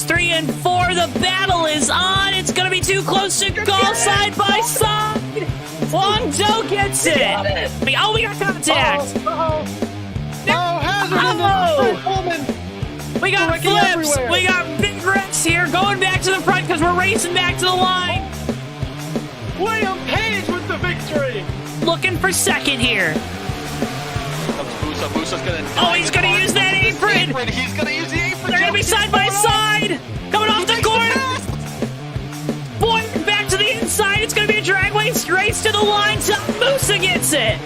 3 and 4. The battle is on. It's going to be too close to call side by side. Wong Do gets it. We got contact. We got flips. We got big wrecks here. Going back to the front because we're racing back to the line. William Page with the victory. Looking for second here. Musa's gonna. Oh, he's gonna use that apron. He's gonna use the apron. They're gonna be side by side. Coming off the corner. Boy, back to the inside. It's gonna be a drag race to the line. Musa gets it.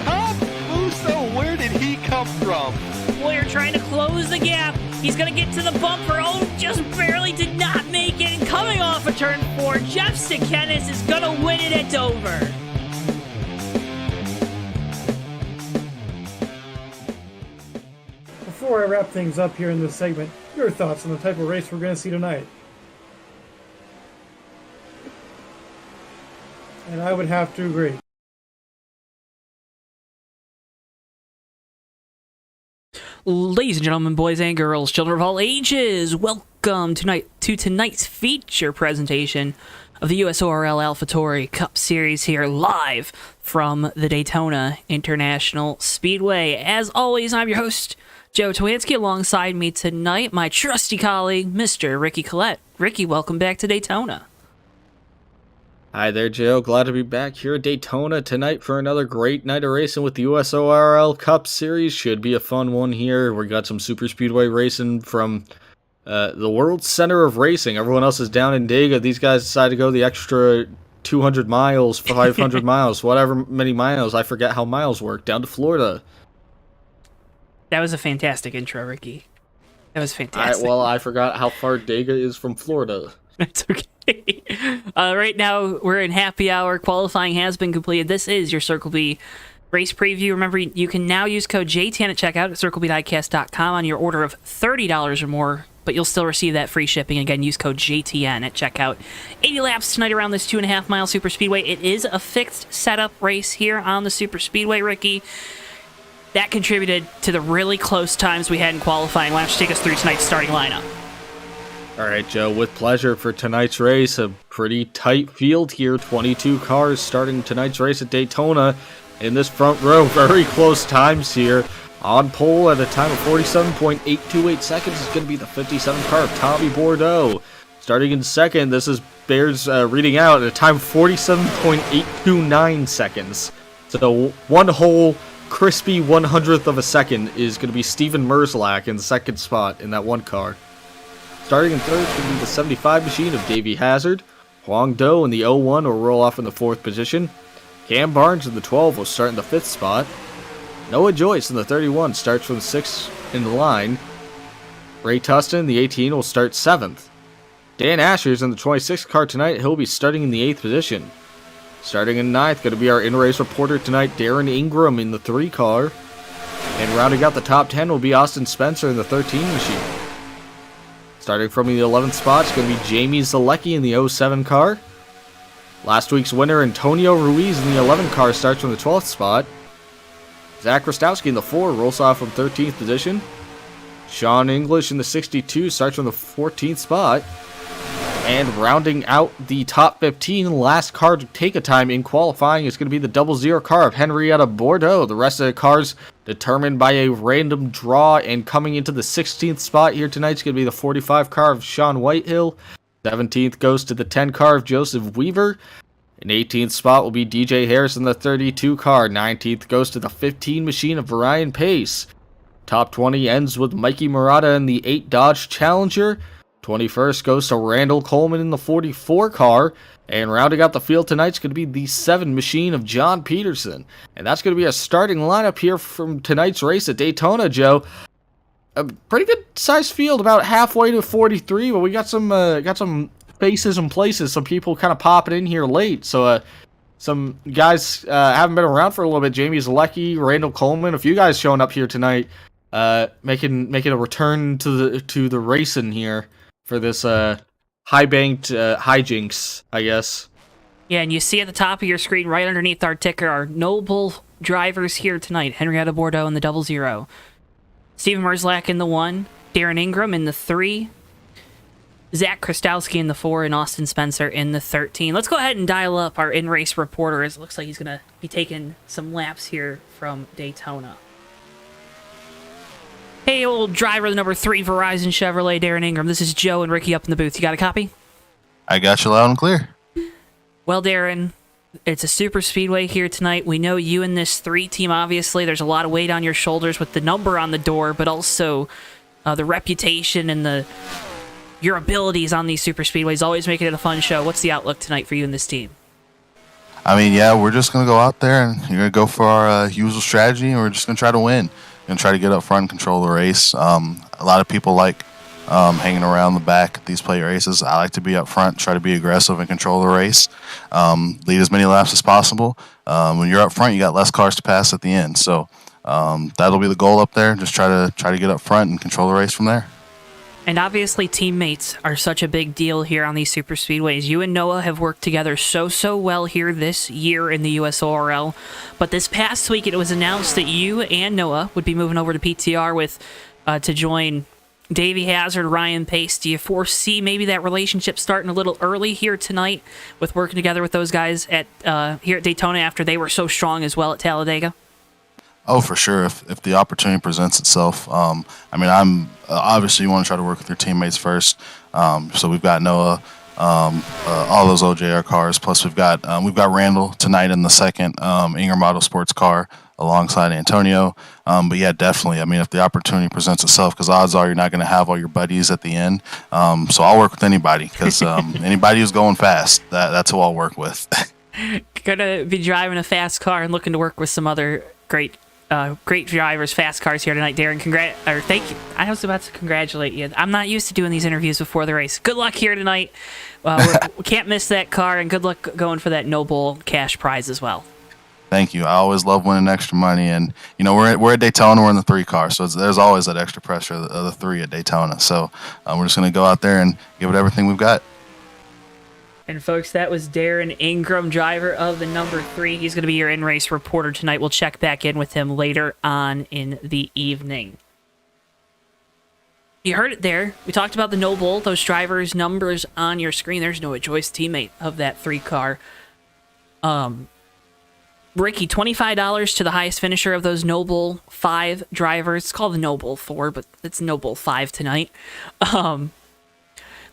Tom Musa, where did he come from? Boyer trying to close the gap. He's gonna get to the bumper. Oh, just barely did not make it. And coming off of turn 4, Jeff Sikenis is gonna win it at Dover. Before I wrap things up here in this segment, your thoughts on the type of race we're going to see tonight. And I would have to agree. Ladies and gentlemen, boys and girls, children of all ages, welcome to tonight's feature presentation of the USORL AlphaTauri Cup Series here live from the Daytona International Speedway. As always, I'm your host, JoeTowNetwork. Alongside me tonight, my trusty colleague, Mr. Ricky Collette. Ricky, welcome back to Daytona. Hi there, Joe. Glad to be back here at Daytona tonight for another great night of racing with the USORL Cup Series. Should be a fun one here. We got some super speedway racing from the world's center of racing. Everyone else is down in Dega. These guys decided to go the extra 200 miles, 500 miles, whatever many miles. I forget how miles work. Down to Florida. That was a fantastic intro, Ricky. That was fantastic. I forgot how far Dega is from Florida. That's okay. Right now, we're in happy hour. Qualifying has been completed. This is your Circle B race preview. Remember, you can now use code JTN at checkout at CircleBDiecast.com on your order of $30 or more, but you'll still receive that free shipping. Again, use code JTN at checkout. 80 laps tonight around this 2.5-mile super speedway. It is a fixed setup race here on the super speedway, Ricky. That contributed to the really close times we had in qualifying. Why don't you take us through tonight's starting lineup? All right, Joe, with pleasure for tonight's race. A pretty tight field here. 22 cars starting tonight's race at Daytona. In this front row, very close times here. On pole at a time of 47.828 seconds is going to be the 57 car of Tommy Bordeaux. Starting in second, this is Bears reading out at a time of 47.829 seconds. So one whole crispy 100th of a second is going to be Steven Merzlak in the second spot in that one car. Starting in third is going to be the 75 machine of Davey Hazard. Huang Do in the 01 will roll off in the 4th position. Cam Barnes in the 12 will start in the 5th spot. Noah Joyce in the 31 starts from 6th in the line. Ray Tustin in the 18 will start 7th. Dan Asher's in the 26th car tonight. He'll be starting in the 8th position. Starting in 9th, going to be our in-race reporter tonight, Darren Ingram in the 3 car. And rounding out the top 10 will be Austin Spencer in the 13 machine. Starting from the 11th spot, it's going to be Jamie Zalecki in the 07 car. Last week's winner, Antonio Ruiz in the 11 car, starts from the 12th spot. Zach Rostowski in the 4 rolls off from 13th position. Sean English in the 62 starts from the 14th spot. And rounding out the top 15, last car to take a time in qualifying is going to be the 00 car of Henrietta Bordeaux. The rest of the cars determined by a random draw, and coming into the 16th spot here tonight is going to be the 45 car of Sean Whitehill. 17th goes to the 10 car of Joseph Weaver. An 18th spot will be DJ Harris in the 32 car. 19th goes to the 15 machine of Ryan Pace. Top 20 ends with Mikey Murata in the 8 Dodge Challenger. 21st goes to Randall Coleman in the 44 car. And rounding out the field tonight is going to be the 7 machine of John Peterson. And that's going to be a starting lineup here from tonight's race at Daytona, Joe. A pretty good sized field, about halfway to 43, but we got some faces and places, some people kind of popping in here late. So some guys haven't been around for a little bit. Jamie Zalecki, Randall Coleman, a few guys showing up here tonight, making a return to the racing here for this high-banked hijinks, I guess. Yeah, and you see at the top of your screen, right underneath our ticker, our noble drivers here tonight. Henrietta Bordeaux in the 00. Steven Merzlak in the 1. Darren Ingram in the 3. Zach Krastowski in the 4, and Austin Spencer in the 13. Let's go ahead and dial up our in-race reporter, as it looks like he's going to be taking some laps here from Daytona. Hey, old driver, the number 3 Verizon Chevrolet, Darren Ingram. This is Joe and Ricky up in the booth. You got a copy? I got you loud and clear. Well, Darren, it's a super speedway here tonight. We know you and this 3 team, obviously. There's a lot of weight on your shoulders with the number on the door, but also the reputation and your abilities on these super speedways always making it a fun show. What's the outlook tonight for you and this team? I mean, yeah, we're just going to go out there and you're going to go for our usual strategy, and we're just going to try to win. Going to try to get up front and control the race. A lot of people like hanging around the back at these plate races. I like to be up front, try to be aggressive and control the race. Lead as many laps as possible. When you're up front, you got less cars to pass at the end. So that'll be the goal up there. Just try to get up front and control the race from there. And obviously, teammates are such a big deal here on these super speedways. You and Noah have worked together so well here this year in the USORL. But this past week, it was announced that you and Noah would be moving over to PTR to join Davey Hazard, Ryan Pace. Do you foresee maybe that relationship starting a little early here tonight with working together with those guys here at Daytona after they were so strong as well at Talladega? Oh, for sure. If the opportunity presents itself, I mean, I'm obviously you want to try to work with your teammates first. So we've got Noah, all those OJR cars. Plus we've got Randall tonight in the second Ingram Auto Sports car alongside Antonio. But yeah, definitely. I mean, if the opportunity presents itself, because odds are you're not going to have all your buddies at the end. So I'll work with anybody, because anybody who's going fast, that's who I'll work with. Gonna be driving a fast car and looking to work with some other great drivers, fast cars here tonight, Darren. Thank you. I was about to congratulate you. I'm not used to doing these interviews before the race. Good luck here tonight. We can't miss that car, and good luck going for that Noble cash prize as well. Thank you. I always love winning extra money, and we're at Daytona. We're in the 3 car, so there's always that extra pressure of the 3 at Daytona. So we're just going to go out there and give it everything we've got. And folks, that was Darren Ingram, driver of the number 3. He's going to be your in-race reporter tonight. We'll check back in with him later on in the evening. You heard it there. We talked about the Noble, those drivers' numbers on your screen. There's Noah Joyce, teammate of that 3 car. Ricky, $25 to the highest finisher of those Noble 5 drivers. It's called the Noble 4, but it's Noble 5 tonight.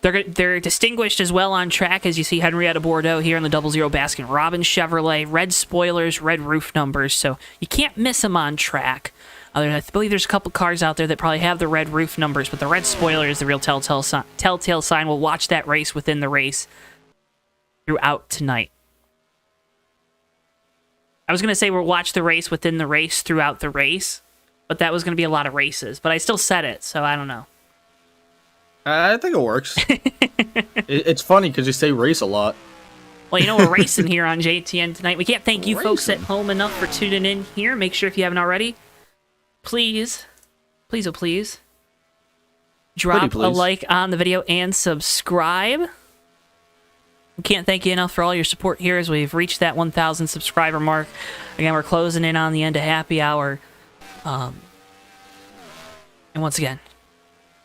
They're distinguished as well on track, as you see Henrietta Bordeaux here in the 00 Baskin Robbins Chevrolet. Red spoilers, red roof numbers, so you can't miss them on track. I believe there's a couple cars out there that probably have the red roof numbers, but the red spoiler is the real telltale sign. We'll watch that race within the race throughout tonight. I was going to say we'll watch the race within the race throughout the race, but that was going to be a lot of races. But I still said it, so I don't know. I think it works. It's funny because you say race a lot. Well, we're racing here on JTN tonight. We can't thank you folks at home enough for tuning in here. Make sure if you haven't already, please, oh please, drop a like on the video and subscribe. We can't thank you enough for all your support here as we've reached that 1,000 subscriber mark. Again, we're closing in on the end of happy hour. And once again,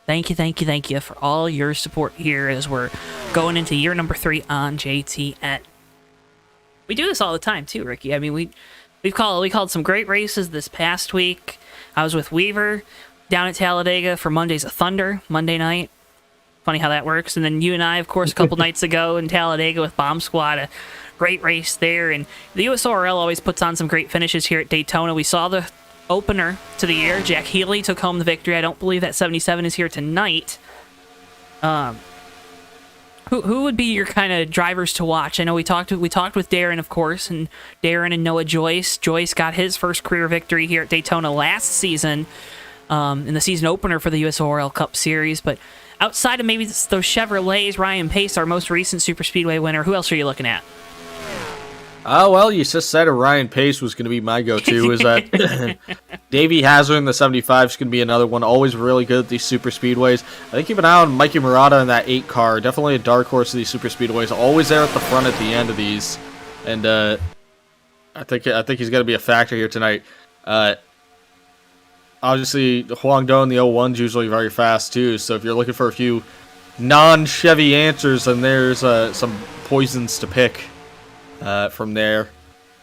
thank you for all your support here as we're going into year number 3 on JTN. We do this all the time too, Ricky. I mean, we called some great races this past week. I was with Weaver down at Talladega for Mondays of Thunder, Monday night. Funny how that works. And then you and I, of course, a couple nights ago in Talladega with Bomb Squad, a great race there. And the USORL always puts on some great finishes here at Daytona. We saw the opener to the year. Jack Healy took home the victory. I don't believe that 77 is here tonight. Who would be your kind of drivers to watch? I know we talked with Darren, of course, and Darren and Noah Joyce. Joyce got his first career victory here at Daytona last season in the season opener for the USORL Cup Series. But outside of maybe those Chevrolets, Ryan Pace, our most recent Super Speedway winner, who else are you looking at? Well, you just said Ryan Pace was going to be my go-to. Is that Davey Hazard in the 75 is going to be another one. Always really good at these super speedways. I think keep an eye on Mikey Murata in that 8 car. Definitely a dark horse of these super speedways. Always there at the front at the end of these. And I think he's going to be a factor here tonight. Obviously, Huang Do in the 01 is usually very fast too. So if you're looking for a few non-Chevy answers, and there's some poisons to pick from there.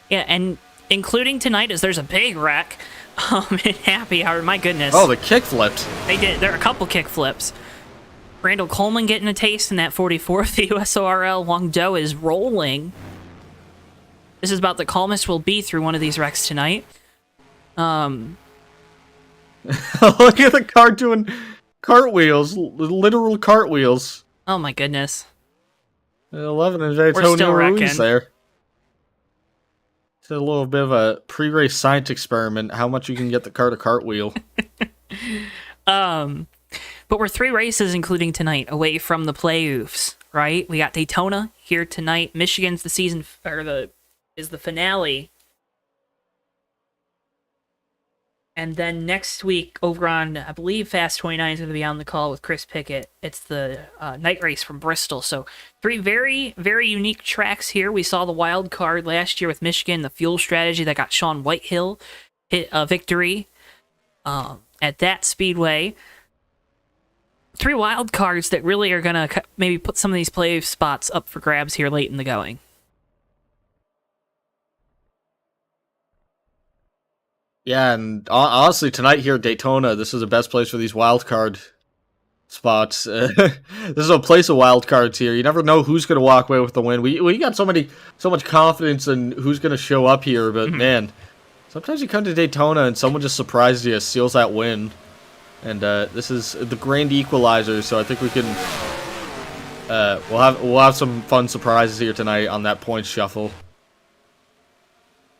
Yeah, and including tonight, as there's a big wreck in happy hour. My goodness. Oh, the kick flipped. They did. There are a couple kick flips. Randall Coleman getting a taste in that 44th. The USORL Wang Do is rolling. This is about the calmest we'll be through one of these wrecks tonight. Look at the car doing cartwheels, literal cartwheels. Oh my goodness. 11 and We're still Daytona wrecking. Ruiz there. It's a little bit of a pre-race science experiment, how much you can get the car to cartwheel. But we're 3 races, including tonight, away from the playoffs, right? We got Daytona here tonight. Michigan's is the finale. And then next week, over on, I believe Fast 29 is going to be on the call with Chris Pickett. It's the night race from Bristol. So 3 very, very unique tracks here. We saw the wild card last year with Michigan, the fuel strategy that got Sean Whitehill a victory at that speedway. 3 wild cards that really are going to maybe put some of these playoff spots up for grabs here late in the going. Yeah, and honestly, tonight here at Daytona, this is the best place for these wild card spots. This is a place of wild cards here. You never know who's going to walk away with the win. We got so much confidence in who's going to show up here, but man, sometimes you come to Daytona and someone just surprises you, steals that win. And this is the grand equalizer, so I think we can we'll have some fun surprises here tonight on that points shuffle.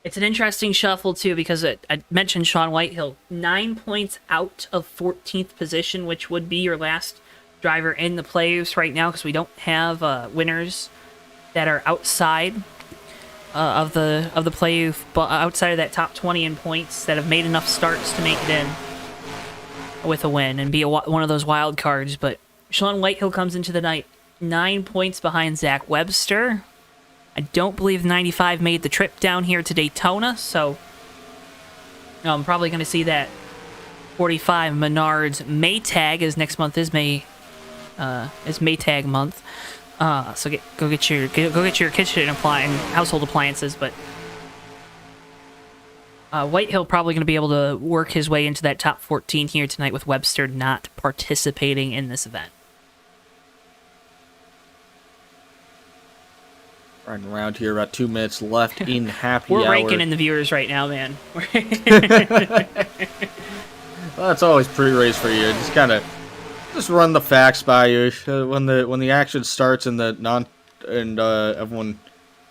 It's an interesting shuffle, too, because I mentioned Sean Whitehill. 9 points out of 14th position, which would be your last driver in the playoffs right now, because we don't have winners that are outside of the playoff, but outside of that top 20 in points that have made enough starts to make it in with a win and be one of those wild cards. But Sean Whitehill comes into the night 9 points behind Zach Webster. I don't believe 95 made the trip down here to Daytona, so I'm probably going to see that 45 Menards Maytag, as next month is Maytag month. So go get your kitchen household appliances. But Whitehill probably going to be able to work his way into that top 14 here tonight with Webster not participating in this event. Riding around here, about 2 minutes left in happy hour. We're raking in the viewers right now, man. Well, that's always pre-race for you. Just kind of run the facts by you when the action starts and everyone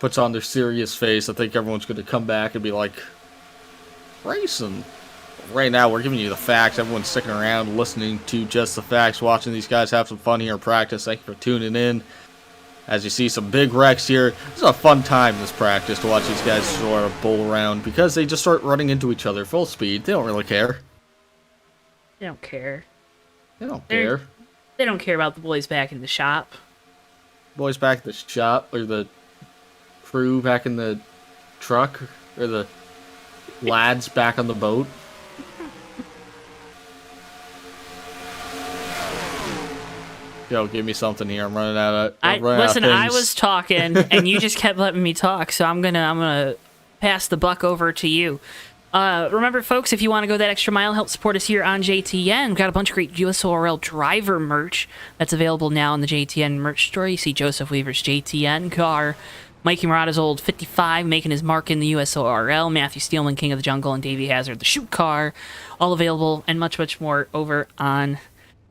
puts on their serious face. I think everyone's going to come back and be like, racing. Right now, we're giving you the facts. Everyone's sticking around, listening to just the facts, watching these guys have some fun here in practice. Thank you for tuning in. As you see some big wrecks here, this is a fun time, this practice, to watch these guys sort of bowl around, because they just start running into each other full speed. They don't really care. They don't care. They don't care. They don't care about the boys back in the shop. Boys back at the shop, or the crew back in the truck, or the lads back on the boat. Yo, give me something here. I'm running out of. Listen, I was talking, and you just kept letting me talk. So I'm gonna pass the buck over to you. Remember, folks, if you want to go that extra mile, help support us here on JTN. We've got a bunch of great USORL driver merch that's available now in the JTN merch store. You see Joseph Weaver's JTN car, Mikey Murata's old 55 making his mark in the USORL, Matthew Steelman, King of the Jungle, and Davey Hazard, the shoot car, all available, and much, much more over on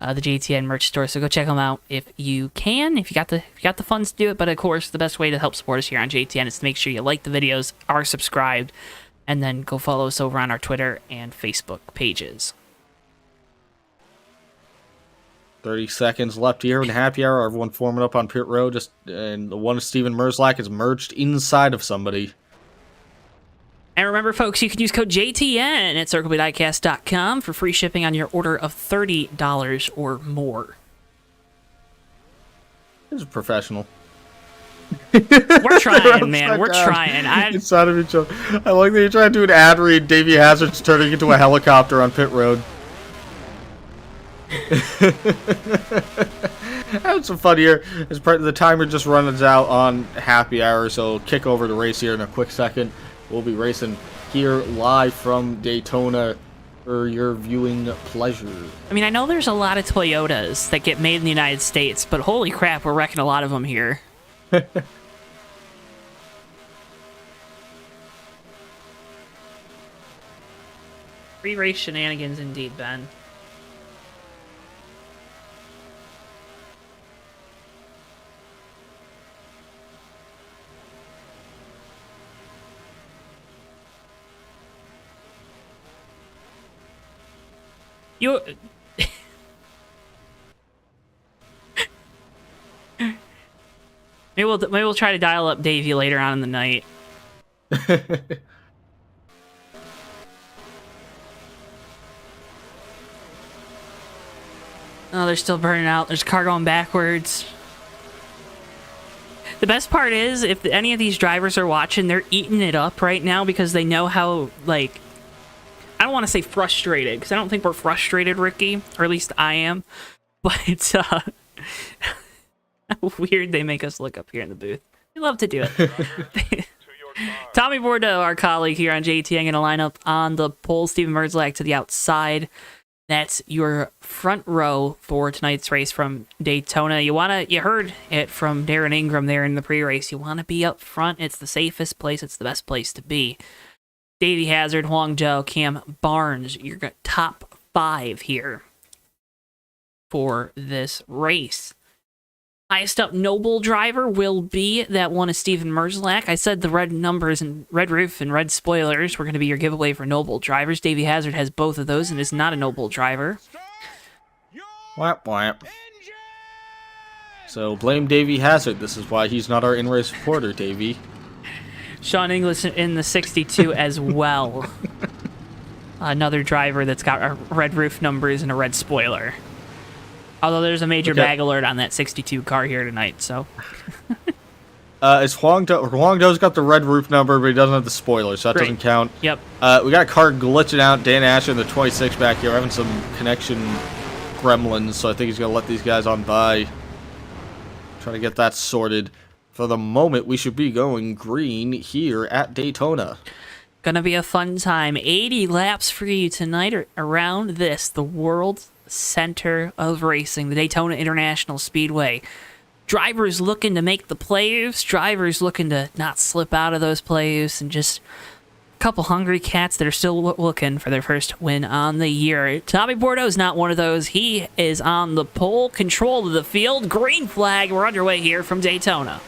the JTN merch store. So go check them out if you can, if you got the funds to do it. But of course, the best way to help support us here on JTN is to make sure you like the videos, are subscribed, and then go follow us over on our Twitter and Facebook pages. 30 seconds left here in happy hour. Everyone forming up on pit road, and the one of Steven Merzlak is merged inside of somebody. And remember, folks, you can use code JTN at CircleBeatDiecast.com for free shipping on your order of $30 or more. This is professional. We're trying, man. We're trying. Inside of each other. I like that you're trying to do an ad read. Davey Hazard's turning into a helicopter on pit road. Having some fun here. The timer just runs out on happy hour, so kick over the race here in a quick second. We'll be racing here live from Daytona for your viewing pleasure. I mean, I know there's a lot of Toyotas that get made in the United States, but holy crap, we're wrecking a lot of them here. Pre-race shenanigans indeed, Ben. You... maybe we'll try to dial up Davey later on in the night. Oh, they're still burning out. There's car going backwards. The best part is, if any of these drivers are watching, they're eating it up right now because they know how, like... I don't want to say frustrated, because I don't think we're frustrated, Ricky. Or at least I am. But, how weird they make us look up here in the booth. We love to do it. Tommy Bordeaux, our colleague here on JT, going to line up on the pole. Steven Merzlak to the outside. That's your front row for tonight's race from Daytona. You heard it from Darren Ingram there in the pre-race. You want to be up front. It's the safest place. It's the best place to be. Davey Hazard, Huang Zhou, Cam Barnes, your top 5 here for this race. Highest up Noble driver will be that one is Steven Merzlak. I said the red numbers and red roof and red spoilers were going to be your giveaway for Noble drivers. Davey Hazard has both of those and is not a Noble driver. Whap, whap. So blame Davey Hazard. This is why he's not our in-race reporter, Davey. Sean Inglis in the 62 as well. Another driver that's got red roof numbers and a red spoiler. Although there's a major bag alert on that 62 car here tonight, so. It's Huang Dou's got the red roof number, but he doesn't have the spoiler, so that doesn't count. Yep. We got a car glitching out. Dan Asher in the 26 back here. We're having some connection gremlins, so I think he's going to let these guys on by. Trying to get that sorted. For the moment, we should be going green here at Daytona. Gonna be a fun time. 80 laps for you tonight around the world center of racing, the Daytona International Speedway. Drivers looking to make the playoffs, drivers looking to not slip out of those playoffs, and just a couple hungry cats that are still looking for their first win on the year. Tommy Bordeaux's not one of those. He is on the pole, control of the field, green flag. We're underway here from Daytona.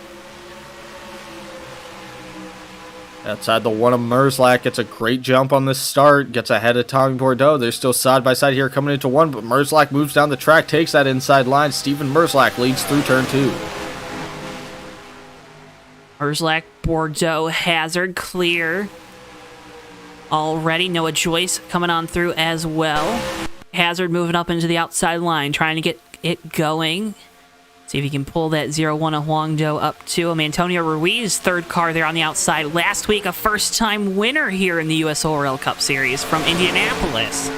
Outside the one of Merzlak gets a great jump on this start, gets ahead of Tommy Bordeaux. They're still side by side here coming into one, but Merzlak moves down the track, takes that inside line. Steven Merzlak leads through turn 2. Merzlak, Bordeaux, Hazard, clear. Already Noah Joyce coming on through as well. Hazard moving up into the outside line, trying to get it going. See if he can pull that 0-1 of Huang Zhou up to him. Antonio Ruiz, third car there on the outside. Last week, a first-time winner here in the USORL Cup Series from Indianapolis.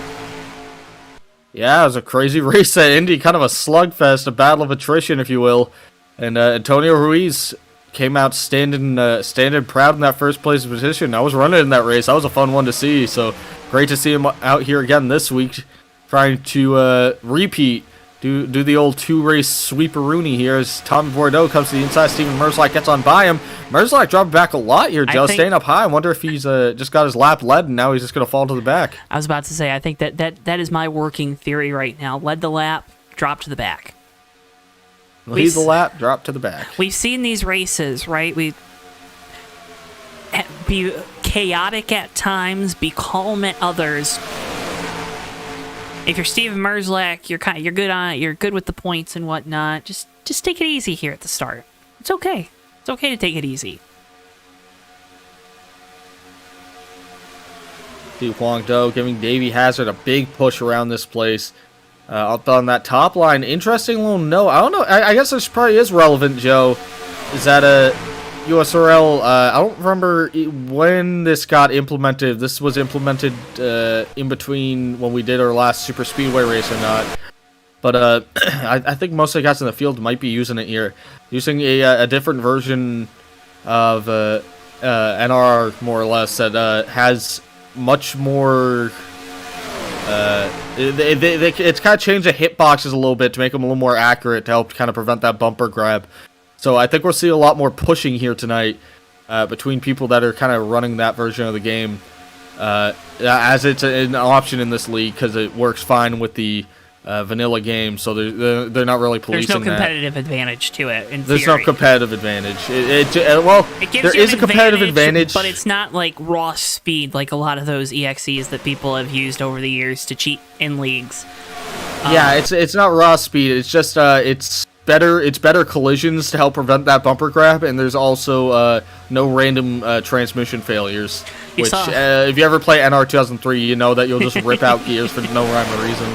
Yeah, it was a crazy race at Indy. Kind of a slugfest, a battle of attrition, if you will. And Antonio Ruiz came out standing proud in that first-place position. I was running in that race. That was a fun one to see. So great to see him out here again this week, trying to repeat. Do the old 2-race sweeperoonie here as Tommy Bordeaux comes to the inside. Steven Merzlak gets on by him. Merzlak dropped back a lot here, Joe, staying up high. I wonder if he's just got his lap led and now he's just going to fall to the back. I was about to say, I think that is my working theory right now. Led the lap, drop to the back. Lead the lap, drop to the back. We've seen these races, right? We be chaotic at times, be calm at others. If you're Steven Merzlak, you're good on it. You're good with the points and whatnot. Just take it easy here at the start. It's okay. It's okay to take it easy. See Huang Zhou giving Davey Hazard a big push around this place. Up on that top line, interesting little note. I don't know. I guess this probably is relevant, Joe. Is that a USORL? I don't remember when this got implemented. This was implemented in between when we did our last Super Speedway race or not. But I think most of the guys in the field might be using it here, using a different version of NR more or less that has much more. It's kind of changed the hitboxes a little bit to make them a little more accurate to help kind of prevent that bumper grab. So I think we'll see a lot more pushing here tonight between people that are kind of running that version of the game, as it's an option in this league because it works fine with the vanilla game. So they're not really policing that. There's no competitive advantage to it. There's no competitive advantage. Well, there is a competitive advantage, but it's not like raw speed like a lot of those EXEs that people have used over the years to cheat in leagues. Yeah, it's not raw speed. It's just it's better collisions to help prevent that bumper grab, and there's also no random transmission failures. Which if you ever play NR 2003, you know that you'll just rip out gears for no rhyme or reason.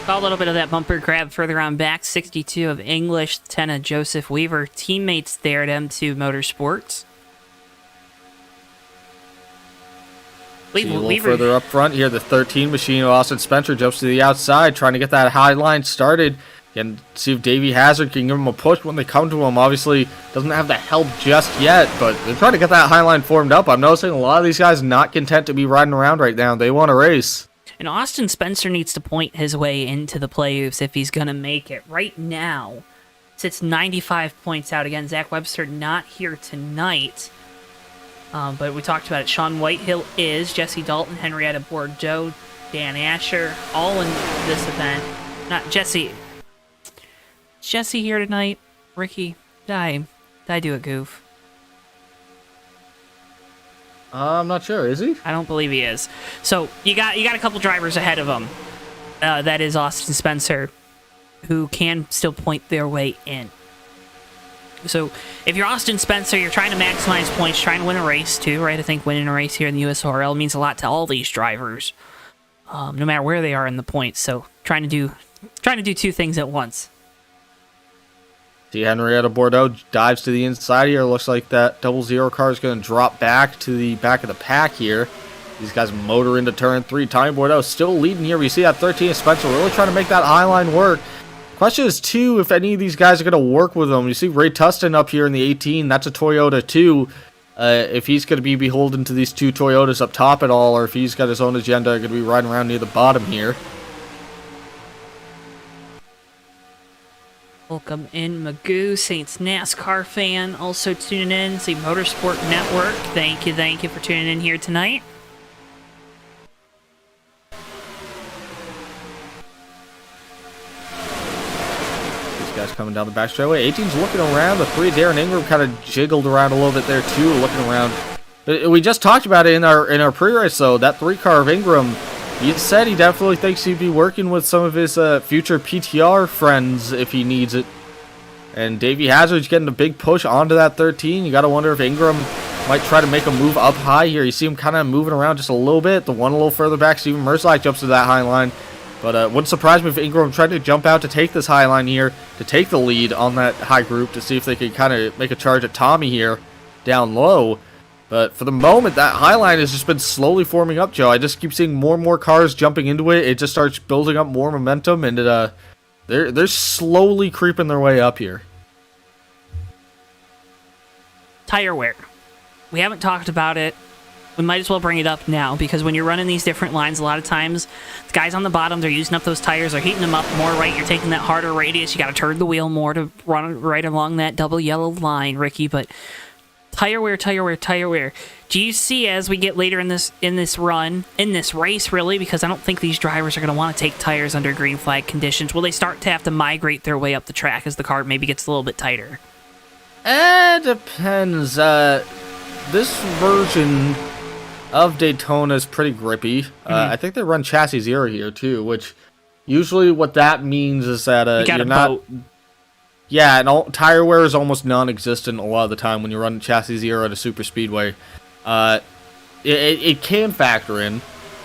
Saw a little bit of that bumper grab further on back. 62 of English, 10 of Joseph Weaver. Teammates there at M2 Motorsports. See a little further up front here, the 13 machine of Austin Spencer jumps to the outside, trying to get that high line started. And see if Davey Hazard can give him a push when they come to him. Obviously, doesn't have the help just yet, but they're trying to get that high line formed up. I'm noticing a lot of these guys not content to be riding around right now. They want to race. And Austin Spencer needs to point his way into the playoffs if he's going to make it. Right now, sits 95 points out. Again, Zach Webster not here tonight. But we talked about it. Sean Whitehill is. Jesse Dalton, Henrietta Bordeaux, Dan Asher, all in this event. Not Jesse. Is Jesse here tonight? Ricky, did I do a goof? I'm not sure. Is he? I don't believe he is. So you got a couple drivers ahead of him. That is Austin Spencer, who can still point their way in. So if you're Austin Spencer, you're trying to maximize points, trying to win a race too, right? I think winning a race here in the USORL means a lot to all these drivers, no matter where they are in the points. So trying to do two things at once. See, Henrietta Bordeaux dives to the inside here. Looks like that 00 car is going to drop back to the back of the pack here. These guys motor into turn 3. Tommy Bordeaux still leading here. We see that 13 Spencer really trying to make that high line work. Question is, too, if any of these guys are going to work with them. You see Ray Tustin up here in the 18. That's a Toyota, too. If he's going to be beholden to these two Toyotas up top at all, or if he's got his own agenda, going to be riding around near the bottom here. Welcome in, Magoo, Saints NASCAR fan, also tuning in, see Motorsport Network. Thank you for tuning in here tonight. These guys coming down the back straightaway. 18's looking around. The 3 Darren Ingram kind of jiggled around a little bit there too, looking around. We just talked about it in our pre-race though. That 3 car of Ingram. He said he definitely thinks he'd be working with some of his future PTR friends if he needs it. And Davey Hazard's getting a big push onto that 13. You got to wonder if Ingram might try to make a move up high here. You see him kind of moving around just a little bit. The one a little further back, Steven Merzlak jumps to that high line. But wouldn't surprise me if Ingram tried to jump out to take this high line here, to take the lead on that high group, to see if they could kind of make a charge at Tommy here down low. But for the moment, that high line has just been slowly forming up, Joe. I just keep seeing more and more cars jumping into it. It just starts building up more momentum, and they're slowly creeping their way up here. Tire wear. We haven't talked about it. We might as well bring it up now, because when you're running these different lines, a lot of times, the guys on the bottom, they're using up those tires, they're heating them up more, right? You're taking that harder radius. You got to turn the wheel more to run right along that double yellow line, Ricky, but... Tire wear. Do you see as we get later in this race, really? Because I don't think these drivers are going to want to take tires under green flag conditions. Will they start to have to migrate their way up the track as the car maybe gets a little bit tighter? It depends. This version of Daytona is pretty grippy. I think they run chassis 0 here too, which usually what that means is that you're not. Boat. Yeah, and tire wear is almost non-existent a lot of the time when you run chassis 0 at a super speedway. It can factor in.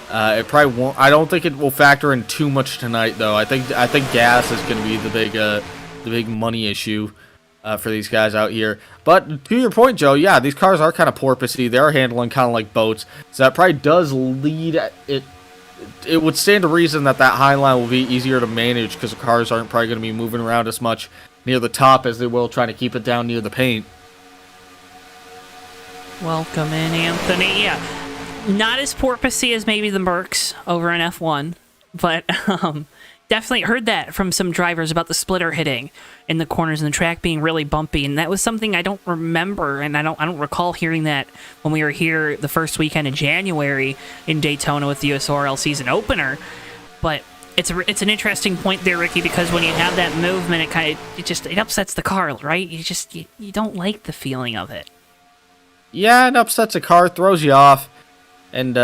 It probably won't. I don't think it will factor in too much tonight, though. I think gas is going to be the big money issue for these guys out here. But to your point, Joe, yeah, these cars are kind of porpoisey. They're handling kind of like boats, so that probably does lead it it would stand to reason that that high line will be easier to manage because the cars aren't probably going to be moving around as much near the top as they will trying to keep it down near the paint. Welcome in, Anthony. Yeah, not as porpoisey as maybe the Mercs over in F1, but definitely heard that from some drivers about the splitter hitting in the corners and the track being really bumpy, and that was something I don't remember, and I don't recall hearing that when we were here the first weekend in January in Daytona with the USORL season opener. But it's an interesting point there, Ricky, because when you have that movement, it upsets the car, right? You don't like the feeling of it. Yeah, it upsets a car, throws you off, and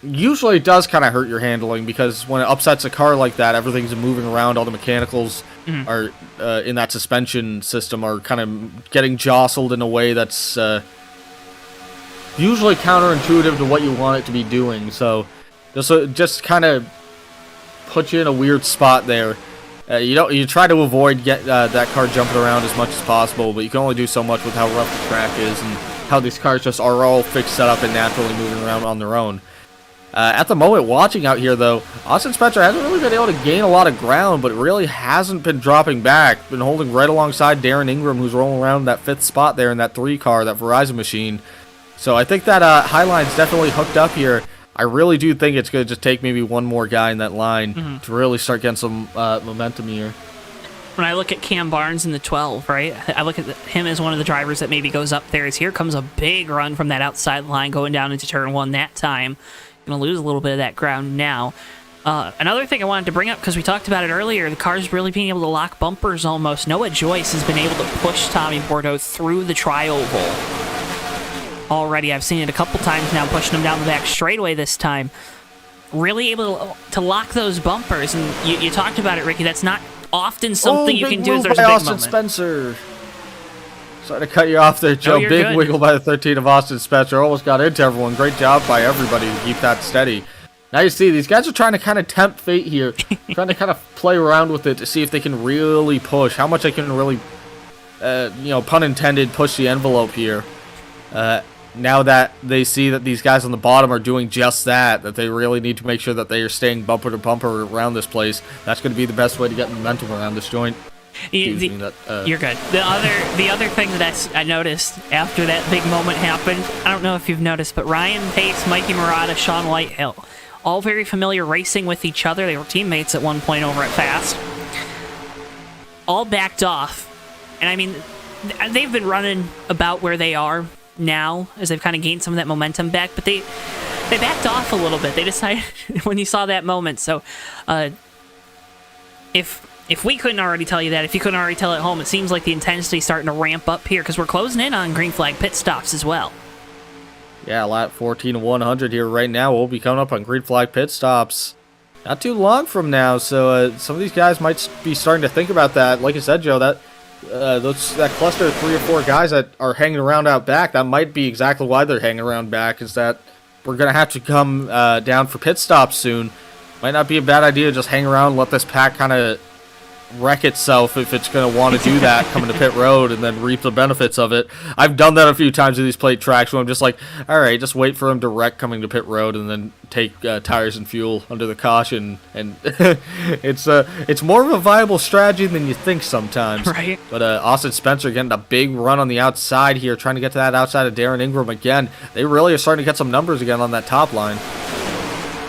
usually it does kind of hurt your handling because when it upsets a car like that, everything's moving around, all the mechanicals are in that suspension system are kind of getting jostled in a way that's usually counterintuitive to what you want it to be doing. So just kind of put you in a weird spot there. You try to avoid that car jumping around as much as possible, but you can only do so much with how rough the track is and how these cars just are all fixed, set up, and naturally moving around on their own. At the moment, watching out here, though, Austin Spencer hasn't really been able to gain a lot of ground, but really hasn't been dropping back. Been holding right alongside Darren Ingram, who's rolling around that 5th spot there in that 3 car, that Verizon machine. So I think that Highline's definitely hooked up here. I really do think it's going to just take maybe one more guy in that line to really start getting some momentum here. When I look at Cam Barnes in the 12, right, I look at him as one of the drivers that maybe goes up there. As here comes a big run from that outside line going down into turn 1 that time. Going to lose a little bit of that ground now. Another thing I wanted to bring up, because we talked about it earlier, the car's really being able to lock bumpers almost. Noah Joyce has been able to push Tommy Bordeaux through the tri-oval. Already, I've seen it a couple times now, pushing him down the back straightaway this time. Really able to lock those bumpers, and you talked about it, Ricky. That's not often something you can do as there's a big Austin moment. Spencer. Sorry to cut you off there, Joe. No, big good. Wiggle by the 13 of Austin Spencer. Almost got into everyone. Great job by everybody to keep that steady. Now you see, these guys are trying to kind of tempt fate here. Trying to kind of play around with it to see if they can really push. How much they can really, pun intended, push the envelope here. Now that they see that these guys on the bottom are doing just that they really need to make sure that they are staying bumper to bumper around this place. That's going to be the best way to get momentum around this joint. You're good. The other thing that I noticed after that big moment happened, I don't know if you've noticed, but Ryan Pace, Mikey Murata, Sean Whitehill, all very familiar racing with each other. They were teammates at one point over at Fast. All backed off. And I mean, they've been running about where they are now as they've kind of gained some of that momentum back, but they backed off a little bit. They decided when you saw that moment. So if we couldn't already tell you that, if you couldn't already tell at home, it seems like the intensity's starting to ramp up here because we're closing in on green flag pit stops as well. Yeah, lap 14 to 100 here right now. We'll be coming up on green flag pit stops not too long from now, so some of these guys might be starting to think about that. Like I said, Joe, that cluster of 3 or 4 guys that are hanging around out back, that might be exactly why they're hanging around back, is that we're going to have to come down for pit stops soon. Might not be a bad idea to just hang around and let this pack kind of wreck itself if it's going to want to do that coming to pit road and then reap the benefits of it. I've done that a few times with these plate tracks where I'm just like, all right, just wait for them to wreck coming to pit road and then take tires and fuel under the caution. And it's more of a viable strategy than you think sometimes. Right. But Austin Spencer getting a big run on the outside here, trying to get to that outside of Darren Ingram again. They really are starting to get some numbers again on that top line.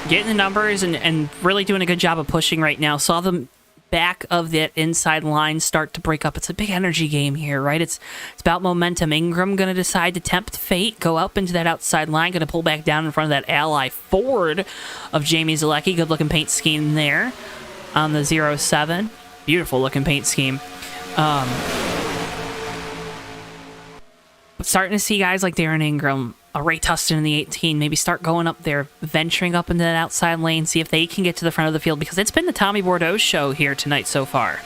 Getting the numbers and really doing a good job of pushing right now. Saw them back of that inside line start to break up. It's a big energy game here, right? It's about momentum. Ingram going to decide to tempt fate, go up into that outside line, going to pull back down in front of that ally Ford of Jamie Zalecki. Good looking paint scheme there on the 07. Beautiful looking paint scheme. But starting to see guys like Darren Ingram, Ray Tustin in the 18, maybe start going up there, venturing up into that outside lane, see if they can get to the front of the field, because it's been the Tommy Bordeaux show here tonight so far.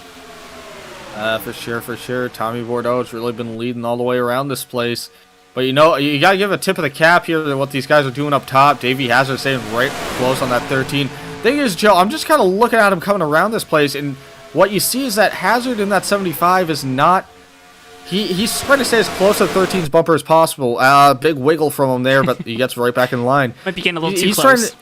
For sure. Tommy Bordeaux has really been leading all the way around this place. But you got to give a tip of the cap here to what these guys are doing up top. Davey Hazard staying right close on that 13. Thing is, Joe, I'm just kind of looking at him coming around this place, and what you see is that Hazard in that 75 is not... He's trying to stay as close to 13's bumper as possible. Big wiggle from him there, but he gets right back in line. Might be getting a little too close.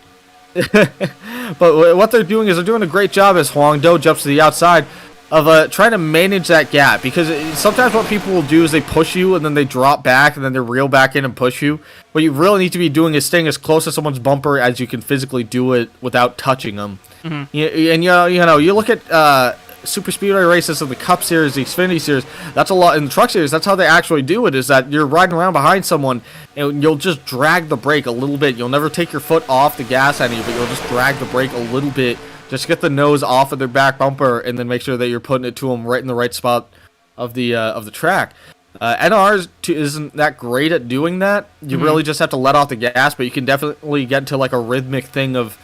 But what they're doing is they're doing a great job as Huang Do jumps to the outside of trying to manage that gap, because sometimes what people will do is they push you and then they drop back and then they reel back in and push you. What you really need to be doing is staying as close to someone's bumper as you can physically do it without touching them. And you look at super speedway races in the Cup Series, the Xfinity Series. That's a lot in the Truck Series. That's how they actually do it. Is that you're riding around behind someone and you'll just drag the brake a little bit. You'll never take your foot off the gas any, but you'll just drag the brake a little bit. Just get the nose off of their back bumper, and then make sure that you're putting it to them right in the right spot of the track. NRs isn't that great at doing that. You really just have to let off the gas, but you can definitely get into like a rhythmic thing of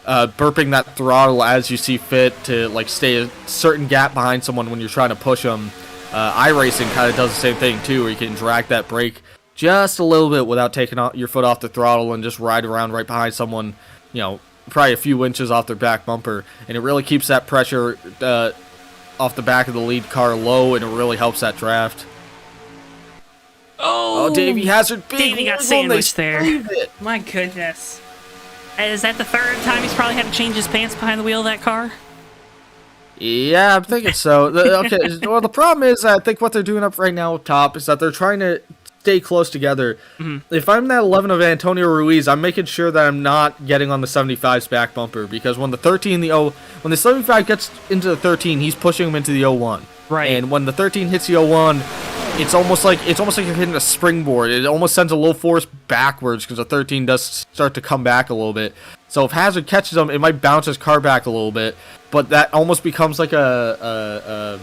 burping that throttle as you see fit to like stay a certain gap behind someone when you're trying to push them. iRacing kind of does the same thing too, where you can drag that brake just a little bit without taking your foot off the throttle and just ride around right behind someone, probably a few inches off their back bumper, and it really keeps that pressure off the back of the lead car low, and it really helps that draft. Oh, Davey Hazard, Davey got sandwiched there. My goodness. Is that the third time he's probably had to change his pants behind the wheel of that car? Yeah, I'm thinking so. Well, the problem is, I think what they're doing up right now up top is that they're trying to stay close together. If I'm that 11 of Antonio Ruiz, I'm making sure that I'm not getting on the 75's back bumper, because when the 75 gets into the 13, he's pushing him into the 01. Right. And when the 13 hits the 01, it's almost like you're hitting a springboard. It almost sends a low force backwards, because the 13 does start to come back a little bit. So if Hazard catches him, it might bounce his car back a little bit, but that almost becomes like I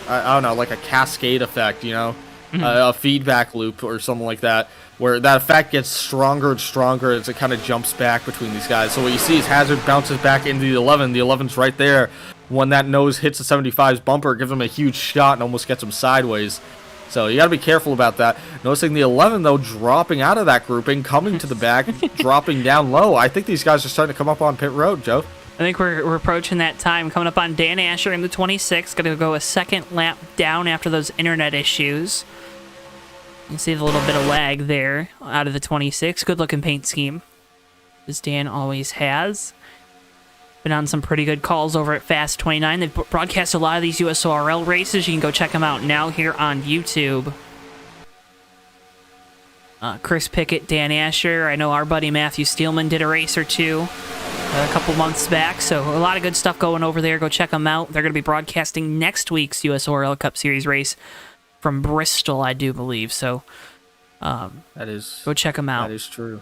don't know, like a cascade effect, a feedback loop or something like that, where that effect gets stronger and stronger as it kind of jumps back between these guys. So what you see is Hazard bounces back into the 11. The 11's right there. When that nose hits the 75's bumper, it gives him a huge shot and almost gets him sideways. So you got to be careful about that. Noticing the 11, though, dropping out of that grouping, coming to the back, dropping down low. I think these guys are starting to come up on pit road, Joe. I think we're approaching that time. Coming up on Dan Asher in the 26. Going to go a second lap down after those internet issues. You can see a little bit of lag there out of the 26. Good-looking paint scheme, as Dan always has. Been on some pretty good calls over at Fast 29. They've broadcast a lot of these USORL races. You can go check them out now here on YouTube. Chris Pickett, Dan Asher. I know our buddy Matthew Steelman did a race or two a couple months back. So a lot of good stuff going over there. Go check them out. They're going to be broadcasting next week's USORL Cup Series race from Bristol, I do believe. So go check them out. That is true.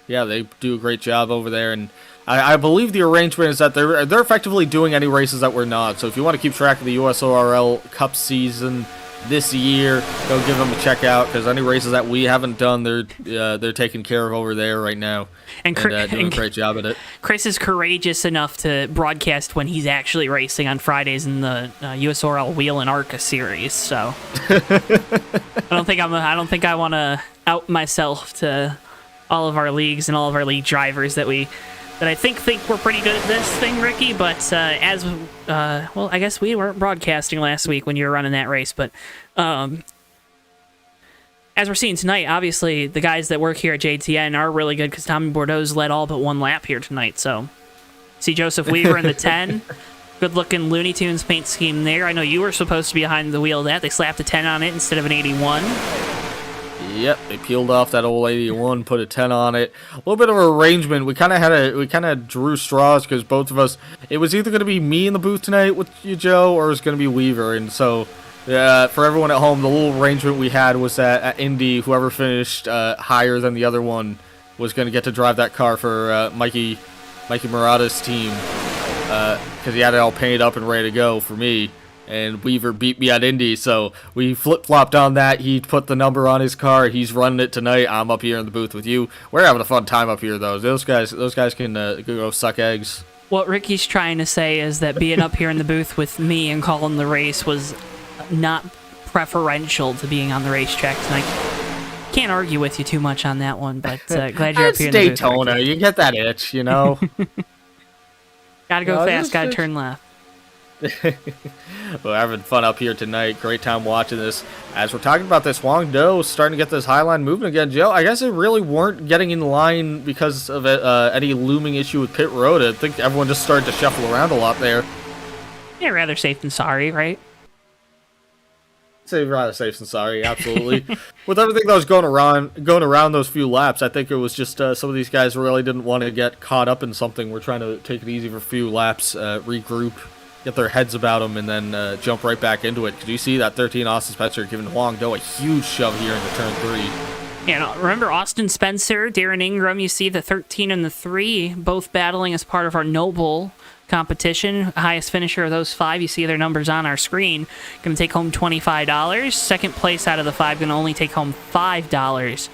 Yeah, they do a great job over there, and I believe the arrangement is that they're effectively doing any races that we're not. So if you want to keep track of the USORL Cup season this year, go give them a check out, because any races that we haven't done, they're taking care of over there right now, and doing a great job at it. Chris is courageous enough to broadcast when he's actually racing on Fridays in the USORL Wheel and ARCA series. So I don't think I want to out myself to all of our leagues and all of our league drivers that I think we're pretty good at this thing, Ricky, but I guess we weren't broadcasting last week when you were running that race, but as we're seeing tonight, obviously the guys that work here at JTN are really good, because Tommy Bordeaux's led all but one lap here tonight. So see Joseph Weaver in the 10. Good-looking Looney Tunes paint scheme there. I know you were supposed to be behind the wheel of that. They slapped a 10 on it instead of an 81. Yep, they peeled off that old 81, put a 10 on it. A little bit of an arrangement. We kind of drew straws, because both of us, it was either going to be me in the booth tonight with you, Joe, or it was going to be Weaver. And so, for everyone at home, the little arrangement we had was that at Indy, whoever finished higher than the other one was going to get to drive that car for Mikey Murata's team, because he had it all painted up and ready to go for me. And Weaver beat me at Indy, so we flip-flopped on that. He put the number on his car. He's running it tonight. I'm up here in the booth with you. We're having a fun time up here, though. Those guys can go suck eggs. What Ricky's trying to say is that being up here in the booth with me and calling the race was not preferential to being on the racetrack tonight. Can't argue with you too much on that one, but glad you're up here in the booth. It's Daytona. You get that itch, Gotta go fast. Gotta turn left. We're having fun up here tonight. Great time watching this. As we're talking about this, Huang Do starting to get this high line moving again. Joe, I guess they really weren't getting in line because of any looming issue with pit road. I think everyone just started to shuffle around a lot there. Yeah, rather safe than sorry, right? Say rather safe than sorry, absolutely. With everything that was going around those few laps, I think it was just some of these guys really didn't want to get caught up in something. We're trying to take it easy for a few laps, regroup, get their heads about them, and then jump right back into it. Because you see that 13 Austin Spencer giving Huang Do a huge shove here into turn 3. Yeah, no, remember Austin Spencer, Darren Ingram, you see the 13 and the 3 both battling as part of our Noble competition. Highest finisher of those 5, you see their numbers on our screen. Going to take home $25. Second place out of the 5 going to only take home $5.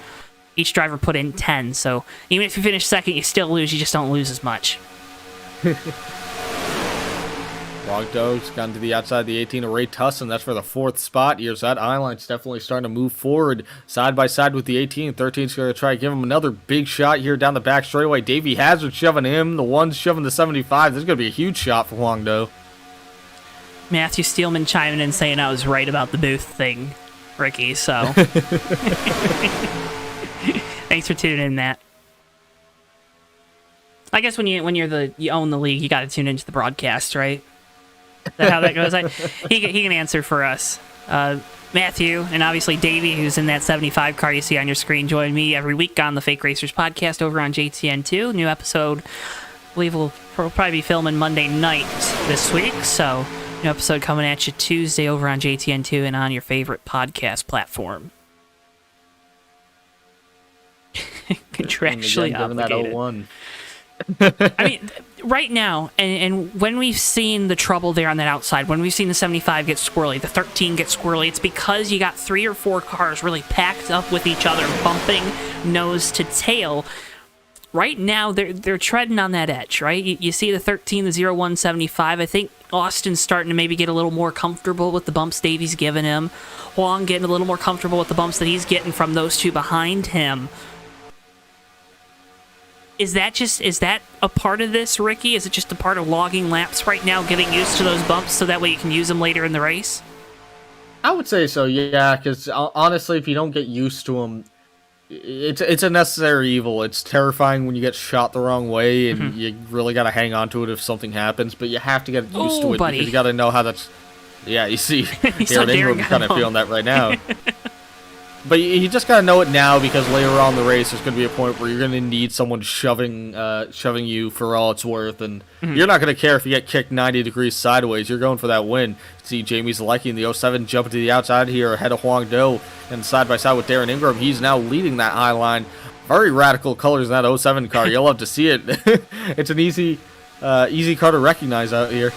Each driver put in 10, so even if you finish second, you still lose. You just don't lose as much. Huang Do's gotten to the outside of the 18 of Ray Tussin. That's for the 4th spot. Here's that I-line's definitely starting to move forward side by side with the 18. 13's going to try to give him another big shot here down the back straightaway. Davey Hazard shoving him. The 1's shoving the 75. This is going to be a huge shot for Huang Do. Matthew Steelman chiming in saying I was right about the booth thing, Ricky, so. Thanks for tuning in, Matt. I guess when you own the league, you got to tune into the broadcast, right? Is that how that goes? He can answer for us. Matthew, and obviously Davey, who's in that 75 car you see on your screen, join me every week on the Fake Racers podcast over on JTN2. New episode, I believe we'll probably be filming Monday night this week, so new episode coming at you Tuesday over on JTN2 and on your favorite podcast platform. Contractually obligated. That 01. I mean, right now, and when we've seen the trouble there on that outside, when we've seen the 75 get squirrely, the 13 get squirrely, it's because you got 3 or 4 cars really packed up with each other, bumping nose to tail. Right now, they're treading on that edge, right? You see the 13, the 0175. I think Austin's starting to maybe get a little more comfortable with the bumps Davey's giving him. Huang getting a little more comfortable with the bumps that he's getting from those 2 behind him. Is that a part of this, Ricky? Is it just a part of logging laps right now, getting used to those bumps so that way you can use them later in the race? I would say so, yeah, because honestly, if you don't get used to them, it's a necessary evil. It's terrifying when you get shot the wrong way, and you really got to hang on to it if something happens, but you have to get used to it, buddy. Because you got to know how that's... Yeah, you see, Darren Ingram kind of feeling that right now. But you just gotta know it now, because later on in the race, there's gonna be a point where you're gonna need someone shoving you for all it's worth, and you're not gonna care if you get kicked 90 degrees sideways. You're going for that win. See Jamie Zalecki in the 07 jumping to the outside here ahead of Huang Do, and side by side with Darren Ingram. He's now leading that high line. Very radical colors in that 07 car. You'll love to see it. It's an easy car to recognize out here.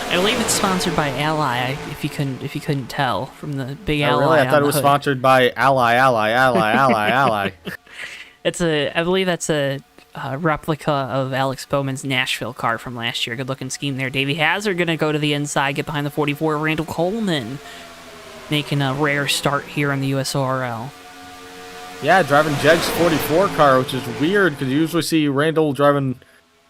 I believe it's sponsored by Ally, if you couldn't tell from the big Ally. Really? I thought it was sponsored by Ally. I believe that's a replica of Alex Bowman's Nashville car from last year. Good looking scheme there. Davey Hazard gonna go to the inside, get behind the 44. Randall Coleman making a rare start here in the USORL. Yeah, driving Jeg's 44 car, which is weird because you usually see Randall driving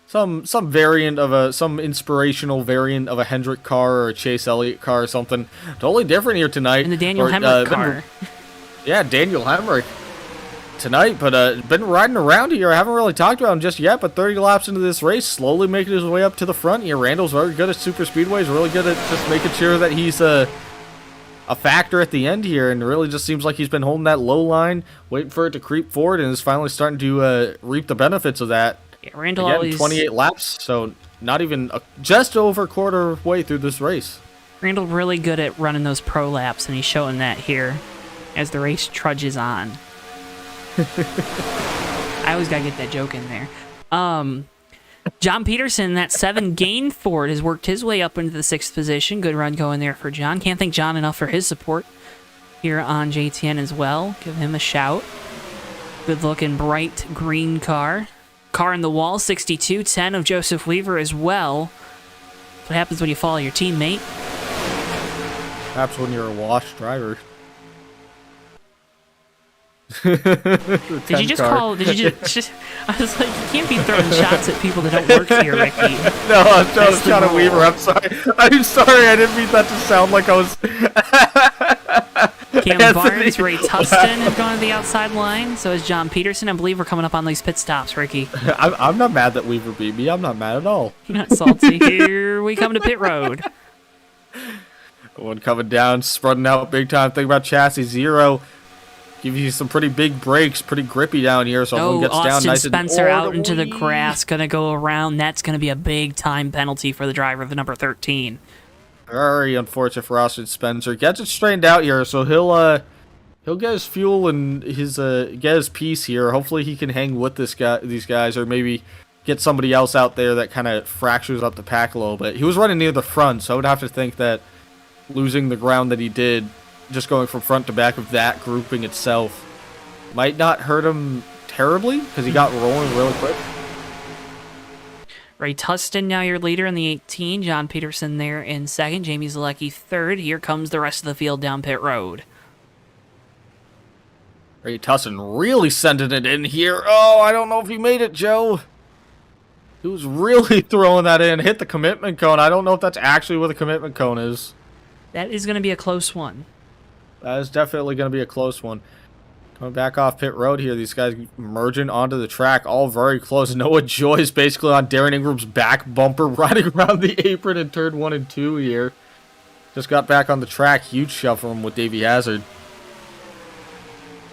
some variant of some inspirational variant of a Hendrick car or a Chase Elliott car or something. Totally different here tonight. And the Daniel Hemrick car. Yeah, Daniel Hemrick tonight, but been riding around here. I haven't really talked about him just yet, but 30 laps into this race, slowly making his way up to the front here. Randall's very good at super speedways, really good at just making sure that he's a factor at the end here, and really just seems like he's been holding that low line, waiting for it to creep forward, and is finally starting to reap the benefits of that. Yeah, Randall Again, always 28 laps, so not even just over a quarter way through this race. Randall really good at running those pro laps, and he's showing that here as the race trudges on. I always gotta get that joke in there. John Peterson, that 7 gain Ford, has worked his way up into the 6th position. Good run going there for John. Can't thank John enough for his support here on JTN as well. Give him a shout. Good looking bright green car. Car in the wall, 62-10 of Joseph Weaver as well. That's what happens when you follow your teammate. Perhaps when you're a washed driver. Did you just call? Did you just? I was like, you can't be throwing shots at people that don't work here, Ricky. No, I was Connor Weaver. I'm sorry. I'm sorry. I didn't mean that to sound like I was. Cam Barnes, Ray Tustin have gone to the outside line. So is John Peterson. I believe we're coming up on these pit stops, Ricky. I'm not mad that Weaver beat me. I'm not mad at all. You're not salty. Here we come to pit road. One coming down, spreading out big time. Think about chassis 0. Give you some pretty big brakes, pretty grippy down here. So everyone gets Austin down nice Spencer and out into the grass, gonna go around. That's gonna be a big time penalty for the driver of the number 13. Very unfortunate for Austin Spencer. Gets it straightened out here, so he'll get his fuel and his get his piece here. Hopefully he can hang with these guys, or maybe get somebody else out there that kind of fractures up the pack a little bit. He was running near the front, so I would have to think that losing the ground that he did, just going from front to back of that grouping itself, might not hurt him terribly because he got rolling really quick. Ray Tustin now your leader in the 18. John Peterson there in second. Jamie Zalecki third. Here comes the rest of the field down pit road. Ray Tussin really sending it in here. Oh, I don't know if he made it, Joe. He was really throwing that in. Hit the commitment cone. I don't know if that's actually where the commitment cone is. That is going to be a close one. That is definitely going to be a close one. Coming back off pit road here. These guys merging onto the track. All very close. Noah Joyce basically on Darren Ingram's back bumper, riding around the apron in turn 1 and 2 here. Just got back on the track. Huge shove from him with Davey Hazard.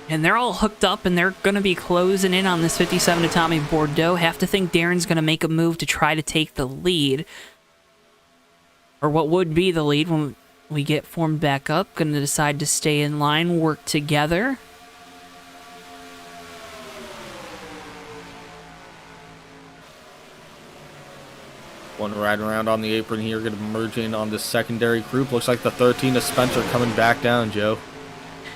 And they're all hooked up, and they're going to be closing in on this 57 to Tommy Bordeaux. Have to think Darren's going to make a move to try to take the lead. Or what would be the lead when we get formed back up. Going to decide to stay in line, work together. One riding around on the apron here, going to merge in on the secondary group. Looks like the 13 of Spencer coming back down, Joe.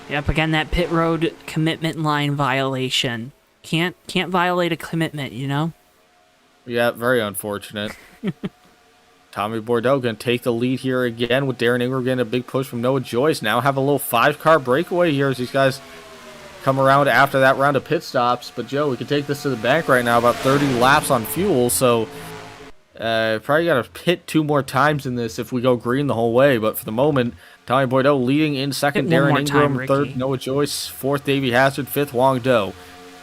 Yep, again, that pit road commitment line violation. Can't violate a commitment, you know? Yeah, very unfortunate. Tommy Bordeaux going to take the lead here again with Darren Ingram getting a big push from Noah Joyce. Now have a little 5-car breakaway here as these guys come around after that round of pit stops. But, Joe, we can take this to the bank right now, about 30 laps on fuel, so probably got to pit 2 more times in this if we go green the whole way. But for the moment, Tommy Bordeaux leading in second, Darren Ingram, third, Noah Joyce, fourth, Davey Hazard, fifth, Wong Do.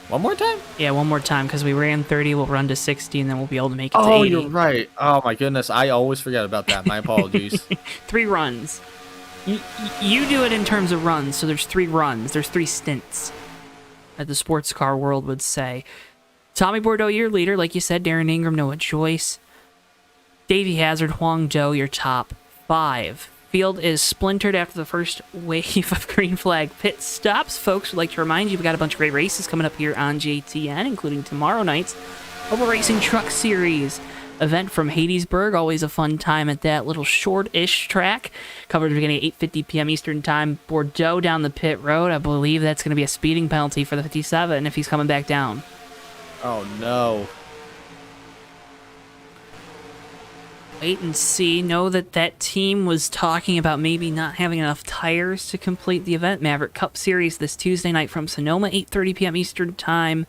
One more time? Yeah, one more time, because we ran 30, we'll run to 60, and then we'll be able to make it to 80. Oh, you're right. Oh, my goodness. I always forget about that. My apologies. 3 runs. You do it in terms of runs, so there's 3 runs. There's 3 stints, as the sports car world would say. Tommy Bordeaux, your leader. Like you said, Darren Ingram, Noah Joyce. Davey Hazard, Huang Zhou, your top 5. Field is splintered after the first wave of green flag pit stops. Folks, would like to remind you, we've got a bunch of great races coming up here on JTN, including tomorrow night's Oval Racing Truck Series event from Hadesburg. Always a fun time at that little short-ish track. Coverage beginning at 8:50 p.m. Eastern Time. Bordeaux down the pit road. I believe that's going to be a speeding penalty for the 57 if he's coming back down. Oh, no. Wait and see. Know that team was talking about maybe not having enough tires to complete the event. Maverick Cup Series this Tuesday night from Sonoma, 8:30 p.m. Eastern Time.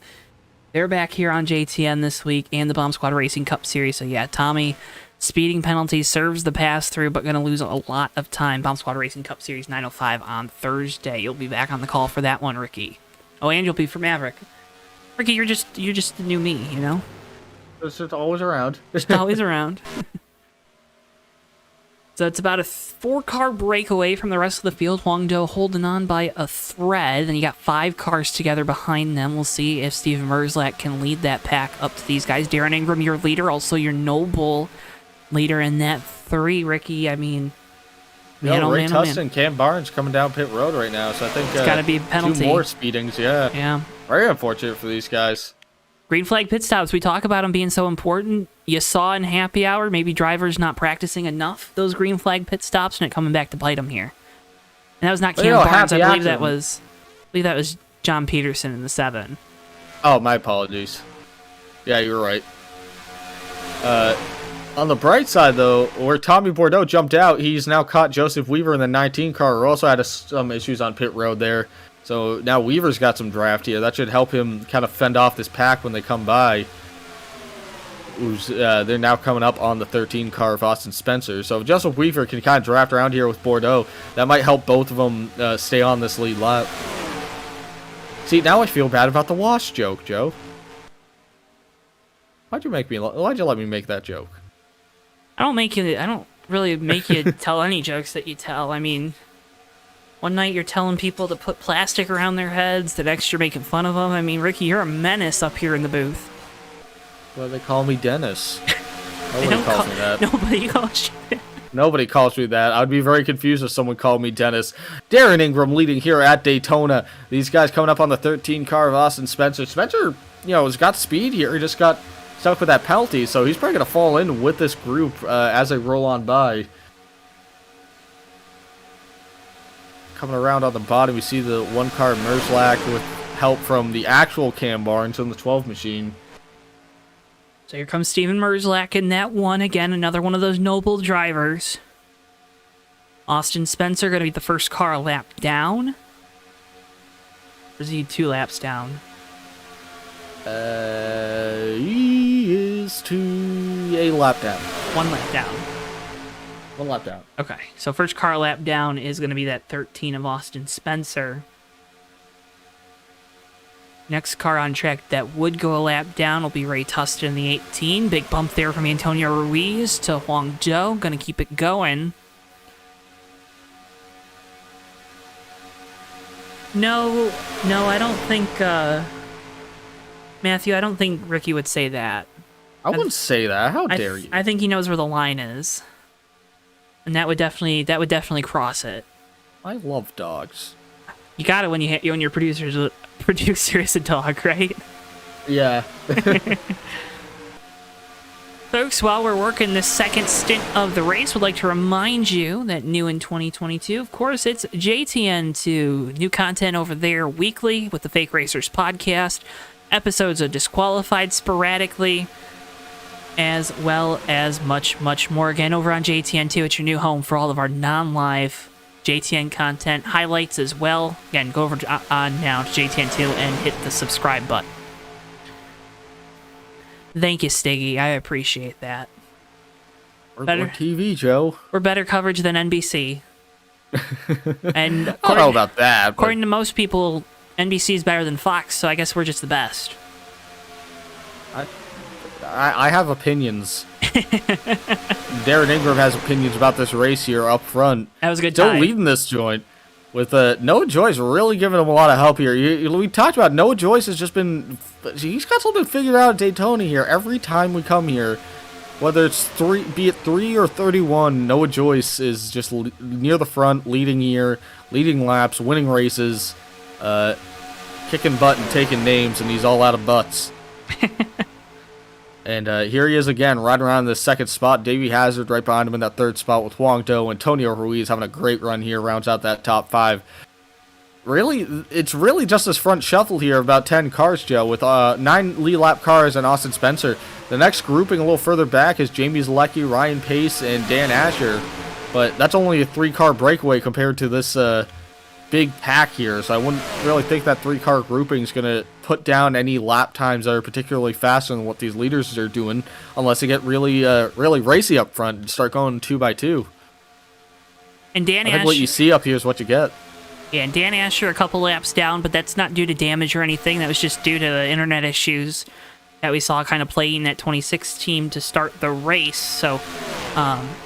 They're back here on JTN this week, and the Bomb Squad Racing Cup Series. So yeah, Tommy, speeding penalty, serves the pass-through, but going to lose a lot of time. Bomb Squad Racing Cup Series 9:05 on Thursday. You'll be back on the call for that one, Ricky. Oh, and you'll be for Maverick. Ricky, you're just the new me, you know? It's just always around. Just always around. So it's about a 4-car break away from the rest of the field. Huang Do holding on by a thread. Then you got 5 cars together behind them. We'll see if Steven Merzlak can lead that pack up to these guys. Darren Ingram, your leader. Also your Noble leader in that 3. Ricky, I mean... Ray Tustin, Cam Barnes coming down pit road right now. So I think it's got to be a penalty. 2 more speedings, yeah. Yeah. Very unfortunate for these guys. Green flag pit stops, we talk about them being so important. You saw in happy hour, maybe drivers not practicing enough, those green flag pit stops, and it coming back to bite them here. And that was not Cam Barnes, I believe that was John Peterson in the 7. Oh, my apologies. Yeah, you're right. On the bright side, though, where Tommy Bordeaux jumped out, he's now caught Joseph Weaver in the 19 car, who also had some issues on pit road there. So now Weaver's got some draft here. That should help him kind of fend off this pack when they come by. They're now coming up on the 13 car of Austin Spencer. So if Joseph Weaver can kind of draft around here with Bordeaux, that might help both of them stay on this lead lap. See, now I feel bad about the wash joke, Joe. Why'd you let me make that joke? I don't really make you tell any jokes that you tell. I mean, one night you're telling people to put plastic around their heads, the next you're making fun of them. I mean, Ricky, you're a menace up here in the booth. Well, they call me Dennis. Nobody calls me that. Nobody calls you. Nobody calls me that. I would be very confused if someone called me Dennis. Darren Ingram leading here at Daytona. These guys coming up on the 13 car of Austin Spencer. Spencer, has got speed here. He just got stuck with that penalty, so he's probably going to fall in with this group as they roll on by. Coming around on the bottom, we see the one car Merzlak with help from the actual Cam Barnes and the 12 machine. So here comes Steven Merzlak in that one. Again, another one of those noble drivers. Austin Spencer going to be the first car a lap down. Or is he 2 laps down? He is a lap down. 1 lap down. 1 lap down. Okay, so first car lap down is going to be that 13 of Austin Spencer. Next car on track that would go a lap down will be Ray Tustin in the 18. Big bump there from Antonio Ruiz to Huang Zhou. Going to keep it going. No, I don't think, Matthew, I don't think Ricky would say that. I wouldn't say that. How dare you? I think he knows where the line is. And that would definitely cross it. I love dogs. You got it when your producer is a dog, right? Yeah. Folks, while we're working this second stint of the race, we'd like to remind you that new in 2022, of course, it's JTN2. New content over there weekly with the Fake Racers podcast. Episodes are disqualified sporadically, as well as much, much more. Again, over on JTN2, it's your new home for all of our non-live JTN content, highlights as well. Again, go over on now to JTN2 and hit the subscribe button. Thank you, Stiggy. I appreciate that. Or TV, Joe. We're better coverage than NBC. And I don't know about that. According to most people, NBC is better than Fox, so I guess we're just the best. I have opinions. Darren Ingram has opinions about this race here up front. That was a good Still time. leading this joint. With Noah Joyce really giving him a lot of help here. We talked about Noah Joyce has just been... He's got something figured out at Daytona here. Every time we come here, whether it's 3 or 31, Noah Joyce is just near the front, leading here, leading laps, winning races, kicking butt and taking names, and he's all out of butts. And here he is again, right around the second spot. Davey Hazard right behind him in that third spot with Huang Zhou. Antonio Ruiz having a great run here, rounds out that top 5. Really, it's really just this front shuffle here of about 10 cars, Joe, with 9 lead lap cars and Austin Spencer. The next grouping a little further back is Jamie Zalecki, Ryan Pace, and Dan Asher. But that's only a 3-car breakaway compared to this big pack here, so I wouldn't really think that 3-car grouping is going to put down any lap times that are particularly faster than what these leaders are doing, unless they get really racy up front and start going 2x2. And Dan I think Asher, what you see up here is what you get. Yeah, and Dan Asher a couple laps down, but that's not due to damage or anything. That was just due to the internet issues that we saw kind of playing that 26 team to start the race. So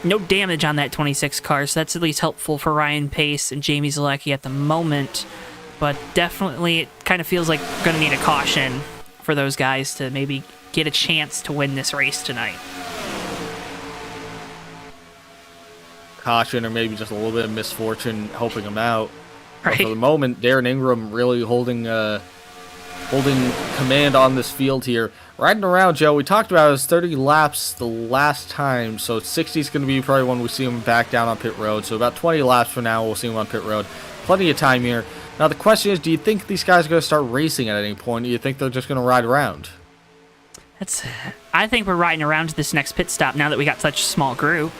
no damage on that 26 car, so that's at least helpful for Ryan Pace and Jamie Zalecki at the moment. But definitely it kind of feels like we're going to need a caution for those guys to maybe get a chance to win this race tonight. Caution or maybe just a little bit of misfortune helping them out. Right. But for the moment, Darren Ingram really holding command on this field here. Riding around, Joe, we talked about his 30 laps the last time, so 60 is going to be probably when we see him back down on pit road. So about 20 laps from now, we'll see him on pit road. Plenty of time here. Now the question is, do you think these guys are going to start racing at any point? Or do you think they're just going to ride around? I think we're riding around to this next pit stop now that we got such a small group.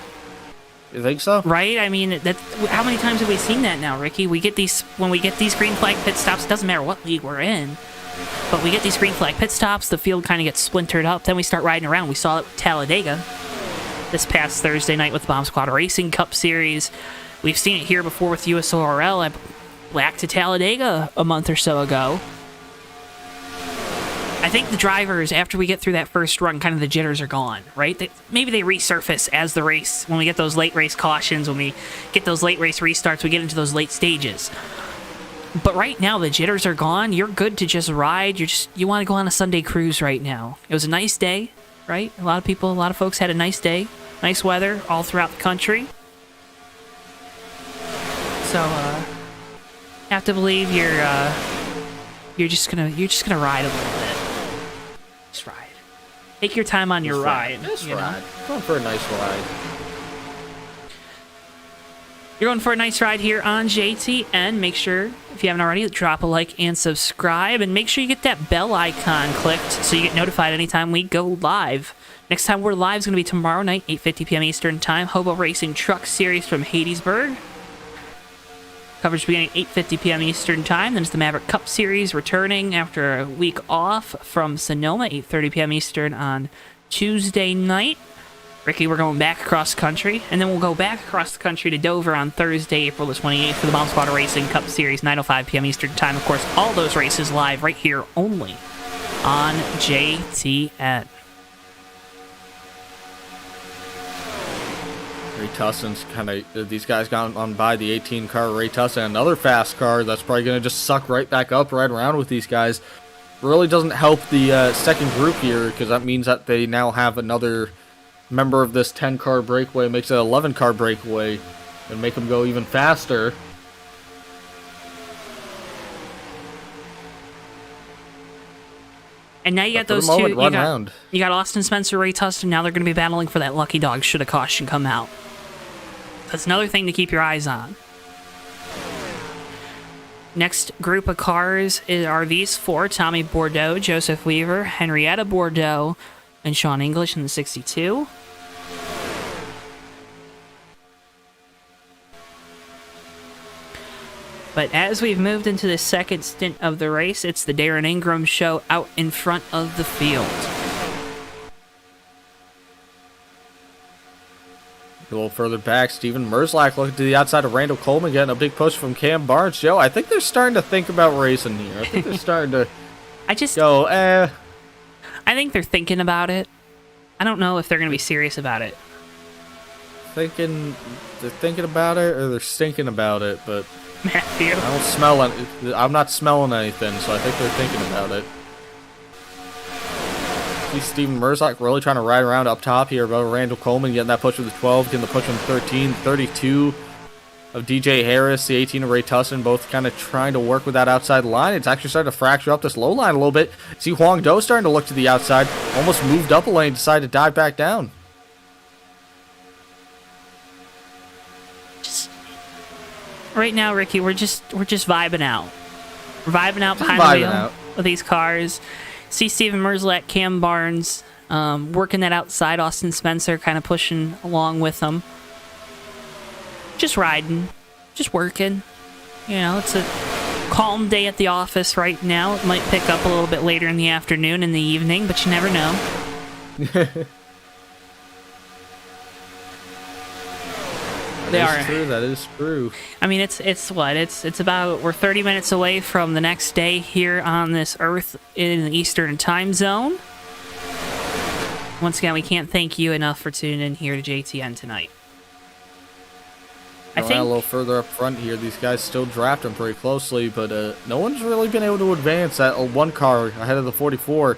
You think so? Right? I mean, how many times have we seen that now, Ricky? When we get these green flag pit stops, it doesn't matter what league we're in, but we get these green flag pit stops, the field kind of gets splintered up, then we start riding around. We saw it with Talladega this past Thursday night with the Bomb Squad Racing Cup Series. We've seen it here before with USORL, back to Talladega a month or so ago. I think the drivers, after we get through that first run, kind of the jitters are gone, right? Maybe they resurface as the race, when we get those late race cautions, when we get those late race restarts, we get into those late stages. But right now, the jitters are gone. You're good to just ride. You want to go on a Sunday cruise right now. It was a nice day, right? A lot of folks had a nice day. Nice weather all throughout the country. So, have to believe you're just gonna ride a little bit. Just ride. Take your time on your ride. Just ride. Going for a nice ride. You're going for a nice ride here on JTN. Make sure, if you haven't already, drop a like and subscribe. And make sure you get that bell icon clicked so you get notified anytime we go live. Next time we're live is going to be tomorrow night, 8:50 p.m. Eastern Time. Hobo Racing Truck Series from Hadesburg. Coverage beginning at 8:50 p.m. Eastern Time. Then it's the Maverick Cup Series returning after a week off from Sonoma, 8:30 p.m. Eastern on Tuesday night. Ricky, we're going back across the country, and then we'll go back across the country to Dover on Thursday, April the 28th for the Bomb Squad Racing Cup Series, 9:05 p.m. Eastern Time. Of course, all those races live right here only on JTN. Ray Tusson's kind of, these guys got on by the 18 car Ray Tusson, another fast car that's probably going to just suck right back up, right around with these guys. Really doesn't help the second group here, because that means that they now have another member of this 10 car breakaway, makes it an 11 car breakaway, and make them go even faster. And now you got those two. You got Austin Spencer, Ray Tusson. Now they're going to be battling for that lucky dog should a caution come out. That's another thing to keep your eyes on. Next group of cars are these four: Tommy Bordeaux, Joseph Weaver, Henrietta Bordeaux, and Sean English in the 62. But as we've moved into the second stint of the race, it's the Darren Ingram show out in front of the field. A little further back, Steven Merzlak looking to the outside of Randall Coleman, getting a big push from Cam Barnes. Joe, I think they're starting to think about racing here. I think they're starting to I think they're thinking about it. I don't know if they're going to be serious about it. They're thinking about it, or they're stinking about it, but Matthew, I don't smell it. I'm not smelling anything, so I think they're thinking about it. See Steven Merzlak really trying to ride around up top here above Randall Coleman, getting that push with the 12, getting the push with the 13, 32 of DJ Harris, the 18 of Ray Tusson, both kind of trying to work with that outside line. It's actually starting to fracture up this low line a little bit. See Huang Do starting to look to the outside, almost moved up a lane, decided to dive back down. Right now, Ricky, we're just vibing out. We're vibing out behind the wheel of these cars. See Steven Merzlak, Cam Barnes, working that outside. Austin Spencer kind of pushing along with them. Just riding, just working. You know, it's a calm day at the office right now. It might pick up a little bit later in the afternoon, in the evening, but you never know. That is true. I mean, it's about, we're 30 minutes away from the next day here on this Earth in the Eastern Time Zone. Once again, we can't thank you enough for tuning in here to JTN tonight. I think a little further up front here, these guys still draft them pretty closely, but no one's really been able to advance that one car ahead of the 44.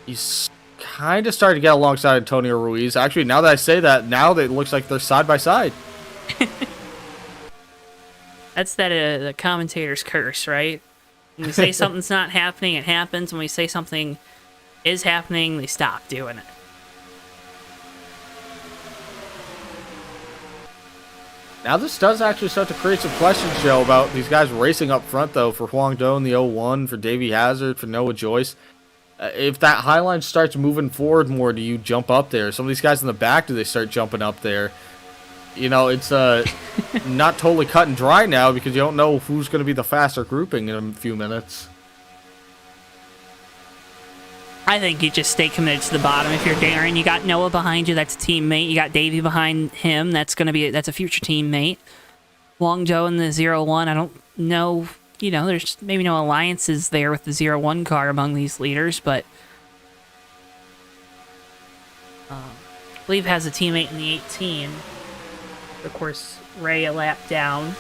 He's kind of starting to get alongside Antonio Ruiz. Actually, now that I say that, now it looks like they're side by side. That's the commentator's curse, right? When we say something's not happening, it happens. When we say something is happening, they stop doing it. Now this does actually start to create some questions, Joe, about these guys racing up front, though, for Huang Do in the 01, for Davey Hazard, for Noah Joyce. If that high line starts moving forward more, do you jump up there? Some of these guys in the back, do they start jumping up there? you know, it's not totally cut and dry now because you don't know who's going to be the faster grouping in a few minutes. I think you just stay committed to the bottom. If you're Darren, you got Noah behind you. That's a teammate. You got Davey behind him. That's a future teammate. Long Joe in the 0-1. I don't know. You know, there's maybe no alliances there with the 0-1 car among these leaders, but I believe has a teammate in the 18. Of course, Ray a lap down.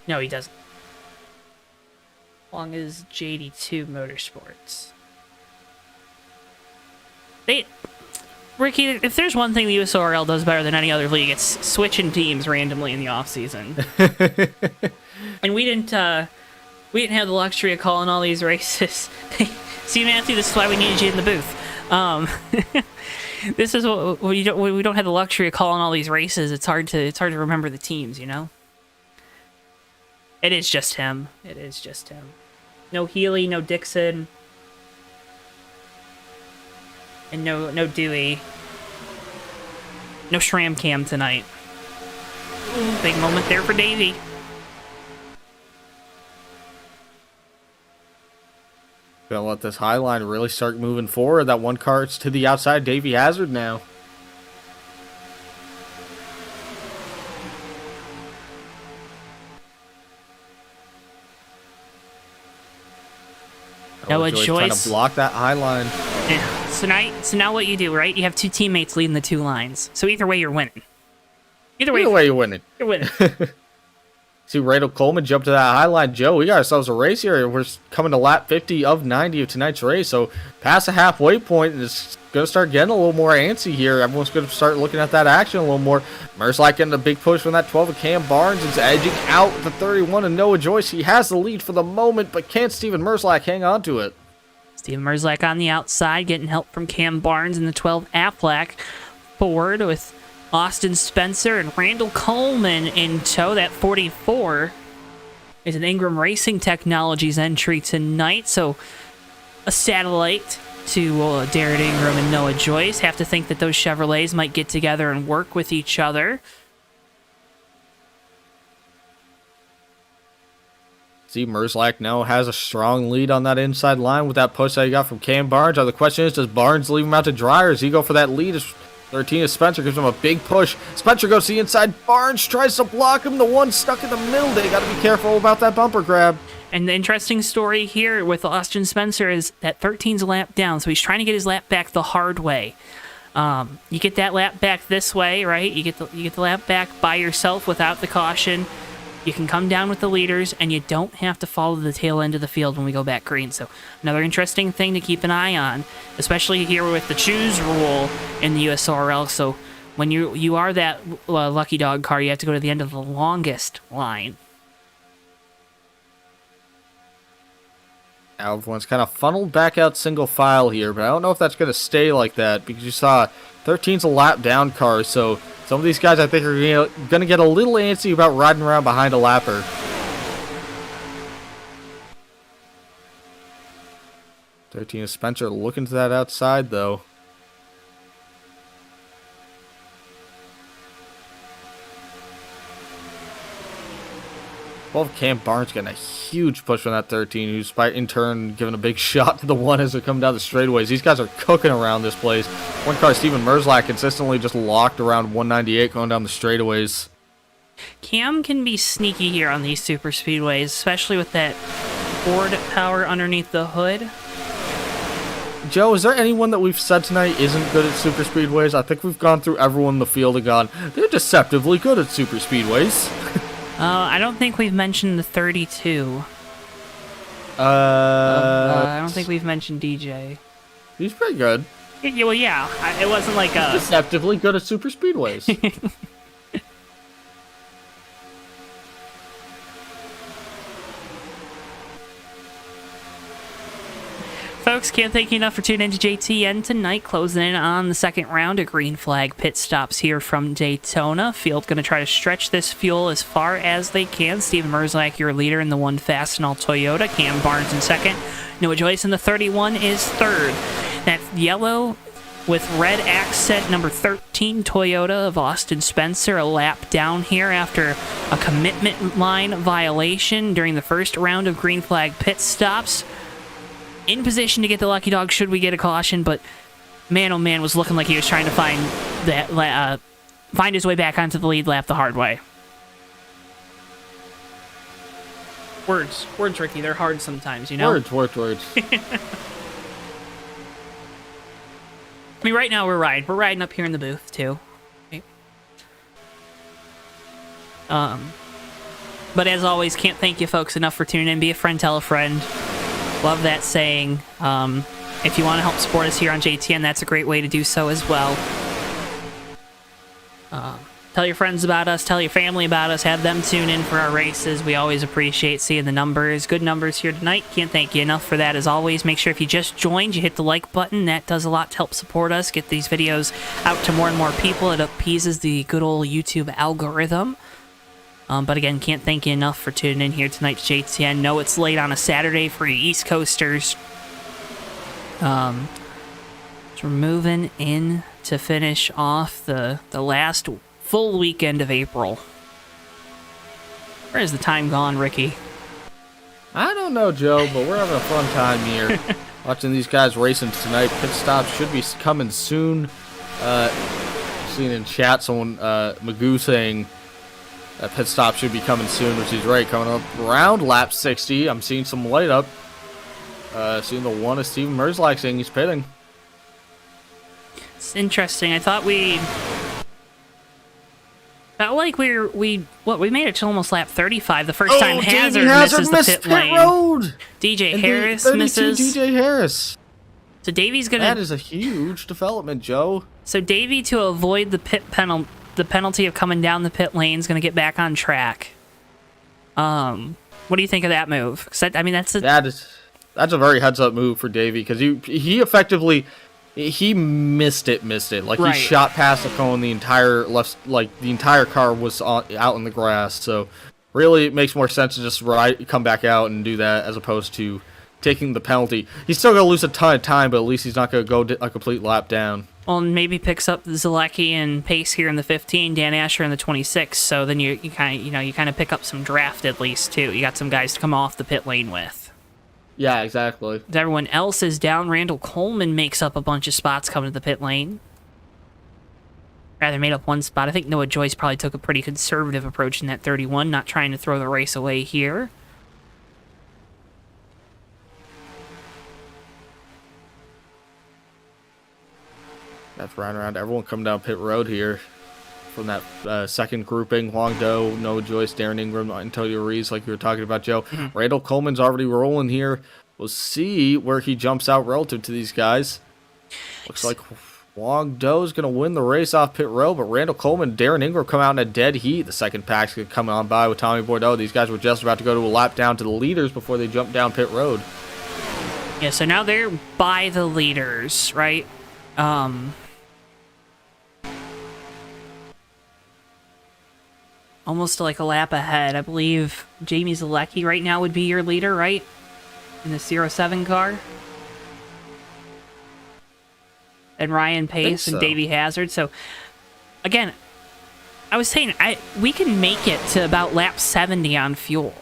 No, he doesn't. Long as JD2 Motorsports. Ricky, if there's one thing the USORL does better than any other league, it's switching teams randomly in the off season. And we didn't have the luxury of calling all these races. See, Matthew, this is why we needed you in the booth. This is what we don't have the luxury of calling all these races. It's hard to remember the teams, you know. It is just him. It is just him. No Healy, no Dixon, and no Dewey. No Shram Cam tonight. Ooh, big moment there for Davey. Gonna let this high line really start moving forward. That one car's to the outside. Davey Hazard now. Noah Joyce Joyce trying to block that high line. Yeah. So now what you do, right? You have two teammates leading the two lines. So either way, you're winning. Either way, you're winning. You're winning. See Randall Coleman jump to that high line. Joe, we got ourselves a race here. We're coming to lap 50 of 90 of tonight's race. So past the halfway point, and it's going to start getting a little more antsy here. Everyone's going to start looking at that action a little more. Merzlak getting a big push from that 12 of Cam Barnes. It's edging out the 31 of Noah Joyce. He has the lead for the moment, but can Steven Merzlak hang on to it? Steven Merzlak on the outside, getting help from Cam Barnes in the 12 Affleck. Forward with Austin Spencer and Randall Coleman in tow. That 44 is an Ingram Racing Technologies entry tonight. So a satellite to Darren Ingram and Noah Joyce. Have to think that those Chevrolets might get together and work with each other. See, Merzlak now has a strong lead on that inside line with that push that he got from Cam Barnes. Now the question is, does Barnes leave him out to dry, or does he go for that lead? 13 is Spencer, gives him a big push. Spencer goes to the inside. Barnes tries to block him. The one stuck in the middle. They got to be careful about that bumper grab. And the interesting story here with Austin Spencer is that 13's a lap down, so he's trying to get his lap back the hard way. You get that lap back this way, right? You get the lap back by yourself without the caution. You can come down with the leaders, and you don't have to follow the tail end of the field when we go back green. So another interesting thing to keep an eye on, especially here with the choose rule in the USORL. So when you are that lucky dog car, you have to go to the end of the longest line. Now everyone's kind of funneled back out single file here, but I don't know if that's going to stay like that because you saw 13's a lap down car, so some of these guys I think are going to get a little antsy about riding around behind a lapper. 13 is Spencer looking to that outside though. Well, Cam Barnes getting a huge push from that 13, who's in turn giving a big shot to the one as they come down the straightaways. These guys are cooking around this place. One car, Steven Merzlak, consistently just locked around 198 going down the straightaways. Cam can be sneaky here on these super speedways, especially with that board power underneath the hood. Joe, is there anyone that we've said tonight isn't good at super speedways? I think we've gone through everyone in the field and gone, they're deceptively good at super speedways. I don't think we've mentioned the 32. I don't think we've mentioned DJ. He's pretty good. Yeah, well, yeah. It wasn't like a... Deceptively good at super speedways. Folks, can't thank you enough for tuning into JTN tonight. Closing in on the second round of green flag pit stops here from Daytona. Field going to try to stretch this fuel as far as they can. Steven Merzlak, your leader in the one Fastenal Toyota. Cam Barnes in second. Noah Joyce in the 31 is third. That yellow with red accent number 13 Toyota of Austin Spencer a lap down here after a commitment line violation during the first round of green flag pit stops. In position to get the lucky dog should we get a caution, but man, oh man, was looking like he was trying to find his way back onto the lead lap the hard way. Words, Ricky, they're hard sometimes, you know? Words. I mean, right now we're riding up here in the booth too. Okay. But as always, can't thank you folks enough for tuning in. Be a friend, tell a friend. Love that saying. If you want to help support us here on JTN, that's a great way to do so as well. Tell your friends about us, tell your family about us, have them tune in for our races. We always appreciate seeing the numbers. Good numbers here tonight. Can't thank you enough for that as always. Make sure if you just joined, you hit the like button. That does a lot to help support us, get these videos out to more and more people. It appeases the good old YouTube algorithm. But again, can't thank you enough for tuning in here tonight to JTN. Know it's late on a Saturday for you East Coasters. So we're moving in to finish off the last full weekend of April. Where has the time gone, Ricky? I don't know, Joe, but we're having a fun time here. Watching these guys racing tonight. Pit stops should be coming soon. Seen in chat someone, Magoo, saying that pit stop should be coming soon, which is right. Coming up around lap 60. I'm seeing some light up. Seeing the one of Steven Merzlach saying he's pitting. It's interesting. I thought we felt like we made it to almost lap 35 the first time Hazard misses the pit lane. Road. DJ And Harris 32 misses. DJ Harris. So Davey's gonna. That is a huge development, Joe. So Davey, to avoid the penalty of coming down the pit lane, is gonna get back on track. What do you think of that move? 'Cause I mean, that's a very heads-up move for Davey because he effectively. He missed it. Like, right. He shot past the cone the entire left, like, the entire car was out in the grass. So, really, it makes more sense to just come back out and do that as opposed to taking the penalty. He's still going to lose a ton of time, but at least he's not going to go a complete lap down. Well, and maybe picks up Zalecki and Pace here in the 15, Dan Asher in the 26. So then you kind of pick up some draft at least, too. You got some guys to come off the pit lane with. Yeah, exactly. Everyone else is down. Randall Coleman makes up a bunch of spots coming to the pit lane. Rather made up one spot. I think Noah Joyce probably took a pretty conservative approach in that 31, not trying to throw the race away here. That's right around everyone coming down pit road here from that second grouping. Long Doe, Noah Joyce, Darren Ingram, Antonio Reeves, like we were talking about, Joe. Randall Coleman's already rolling here. We'll see where he jumps out relative to these guys. Looks like Long Doe's going to win the race off pit road, but Randall Coleman, Darren Ingram come out in a dead heat. The second pack's coming on by with Tommy Bordeaux. These guys were just about to go to a lap down to the leaders before they jumped down pit road. Yeah, so now they're by the leaders, right? Almost like a lap ahead. I believe Jamie Zalecki right now would be your leader, right? In the 07 car. And Ryan Pace and Davey Hazard. So, again, I was saying, we can make it to about lap 70 on fuel.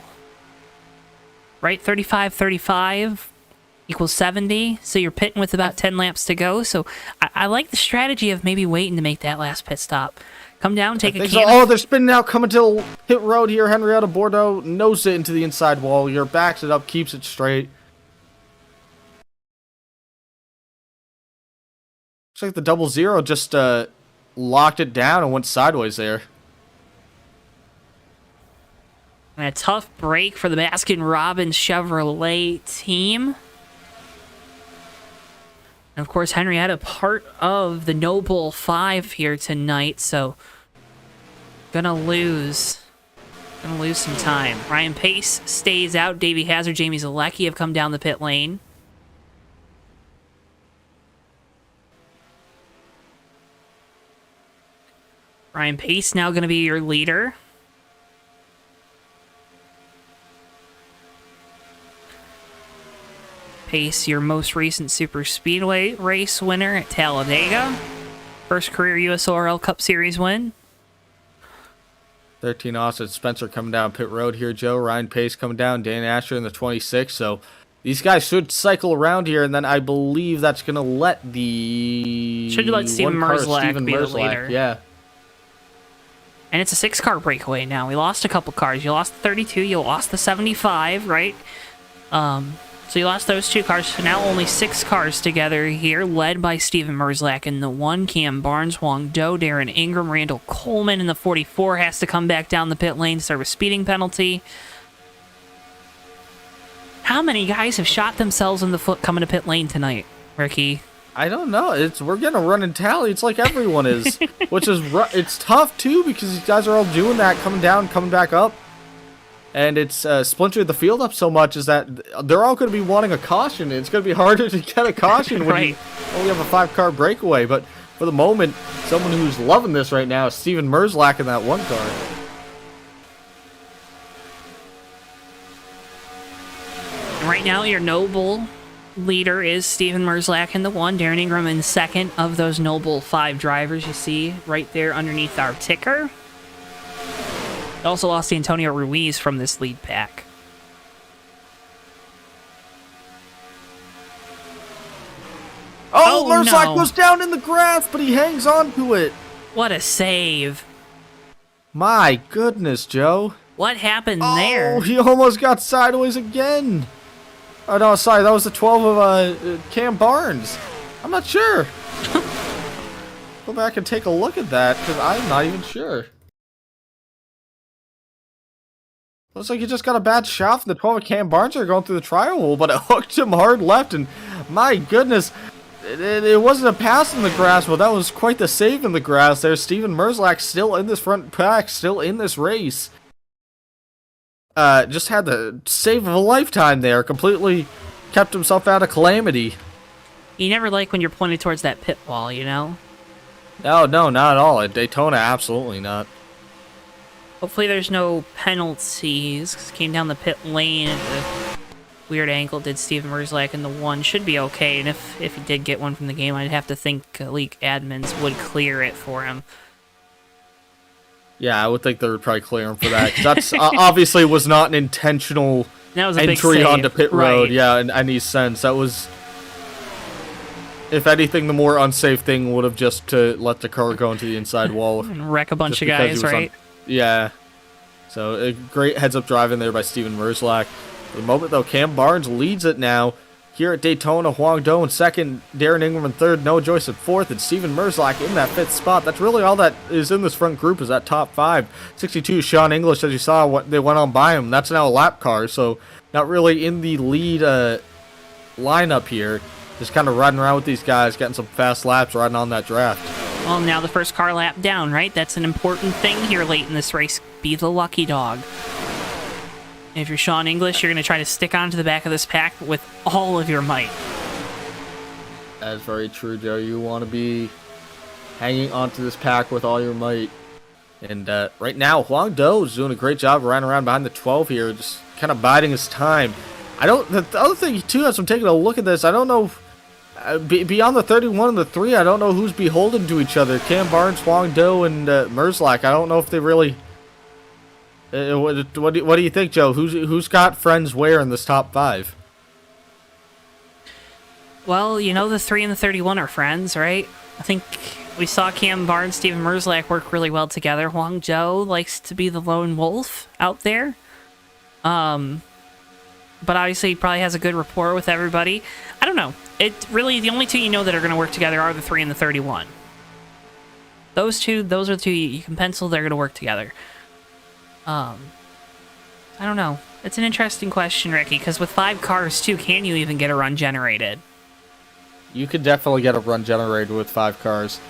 Right? 35 equals 70. So you're pitting with about 10 laps to go. So I like the strategy of maybe waiting to make that last pit stop. Come down, take a can. Oh, they're spinning out, coming to pit road here. Henrietta Bordeaux nose it into the inside wall. Your backs it up, keeps it straight. Looks like the 00 just locked it down and went sideways there. And a tough break for the Baskin-Robbins Chevrolet team. And of course, Henrietta part of the Noble 5 here tonight, so gonna lose some time. Ryan Pace stays out. Davey Hazard, Jamie Zalecki have come down the pit lane. Ryan Pace now going to be your leader. Pace, your most recent Super Speedway race winner at Talladega. First career USORL Cup Series win. 13 Austin Spencer coming down pit road here, Joe. Ryan Pace coming down. Dan Asher in the 26. So these guys should cycle around here, and then I believe that's going to let the... Should let Steven Merzlak be the leader. Yeah. And it's a 6-car breakaway now. We lost a couple cars. You lost the 32, you lost the 75, right? So you lost those 2 cars. So now only 6 cars together here, led by Steven Merzlak in the 1, Cam Barnes, Huang Do, Darren Ingram, Randall Coleman in the 44 has to come back down the pit lane to serve a speeding penalty. How many guys have shot themselves in the foot coming to pit lane tonight, Ricky? I don't know. We're getting a running tally. It's like everyone is, which is it's tough too because these guys are all doing that, coming down, coming back up. And it's splintered the field up so much is that they're all going to be wanting a caution. It's going to be harder to get a caution when you only have a 5-car breakaway. But for the moment, someone who's loving this right now is Steven Merzlak in that 1 car. And right now, your Noble leader is Steven Merzlak in the 1, Darren Ingram in 2nd of those Noble 5 drivers you see right there underneath our ticker. Also lost Antonio Ruiz from this lead pack. Oh, Merzlak no. goes down in the grass, but he hangs on to it. What a save. My goodness, Joe. What happened there? Oh, he almost got sideways again. Oh, no, sorry. That was the 12 of Cam Barnes. I'm not sure. Go back and take a look at that, because I'm not even sure. Looks like he just got a bad shot from the 12 of Cam Barnes are going through the trial hole, but it hooked him hard left, and my goodness, it wasn't a pass in the grass, but that was quite the save in the grass there. Steven Merzlak still in this front pack, still in this race. Just had the save of a lifetime there, completely kept himself out of calamity. You never like when you're pointed towards that pit wall, you know? No, not at all. At Daytona, absolutely not. Hopefully there's no penalties. Came down the pit lane at a weird angle. Did Steven Merzlak in the 1. Should be okay. And if he did get one from the game, I'd have to think league admins would clear it for him. Yeah, I would think they would probably clear him for that. 'Cause that's obviously was not an intentional That was a big entry save. onto pit road. Right. Yeah, in any sense. That was, if anything, the more unsafe thing would have just to let the car go into the inside wall. And wreck a bunch just of because guys, he was right? Yeah. So, a great heads-up driving there by Steven Merzlak. For the moment, though, Cam Barnes leads it now. Here at Daytona, Huang Do in 2nd, Darren Ingram in 3rd, Noah Joyce in 4th, and Steven Merzlak in that 5th spot. That's really all that is in this front group is that top 5. 62, Sean English, as you saw, what they went on by him. That's now a lap car, so not really in the lead lineup here. Just kind of riding around with these guys, getting some fast laps, riding on that draft. Well, now the first car lap down, right? That's an important thing here late in this race. Be the lucky dog. And if you're Sean English, you're going to try to stick onto the back of this pack with all of your might. That's very true, Joe. You want to be hanging onto this pack with all your might. And right now, Huang Do is doing a great job riding around behind the 12 here, just kind of biding his time. The other thing, too, as I'm taking a look at this, I don't know... beyond the 31 and the 3, I don't know who's beholden to each other. Cam Barnes, Huang Do, and Merzlak. I don't know if they really... What do you think, Joe? Who's got friends where in this top 5? Well, you know the 3 and the 31 are friends, right? I think we saw Cam Barnes, Steven Merzlak work really well together. Huang Do likes to be the lone wolf out there. But obviously he probably has a good rapport with everybody. I don't know. It really, the only 2 you know that are going to work together are the 3 and the 31. Those are the 2 you can pencil. They're going to work together. I don't know. It's an interesting question, Ricky, because with 5 cars, too, can you even get a run generated? You could definitely get a run generated with 5 cars.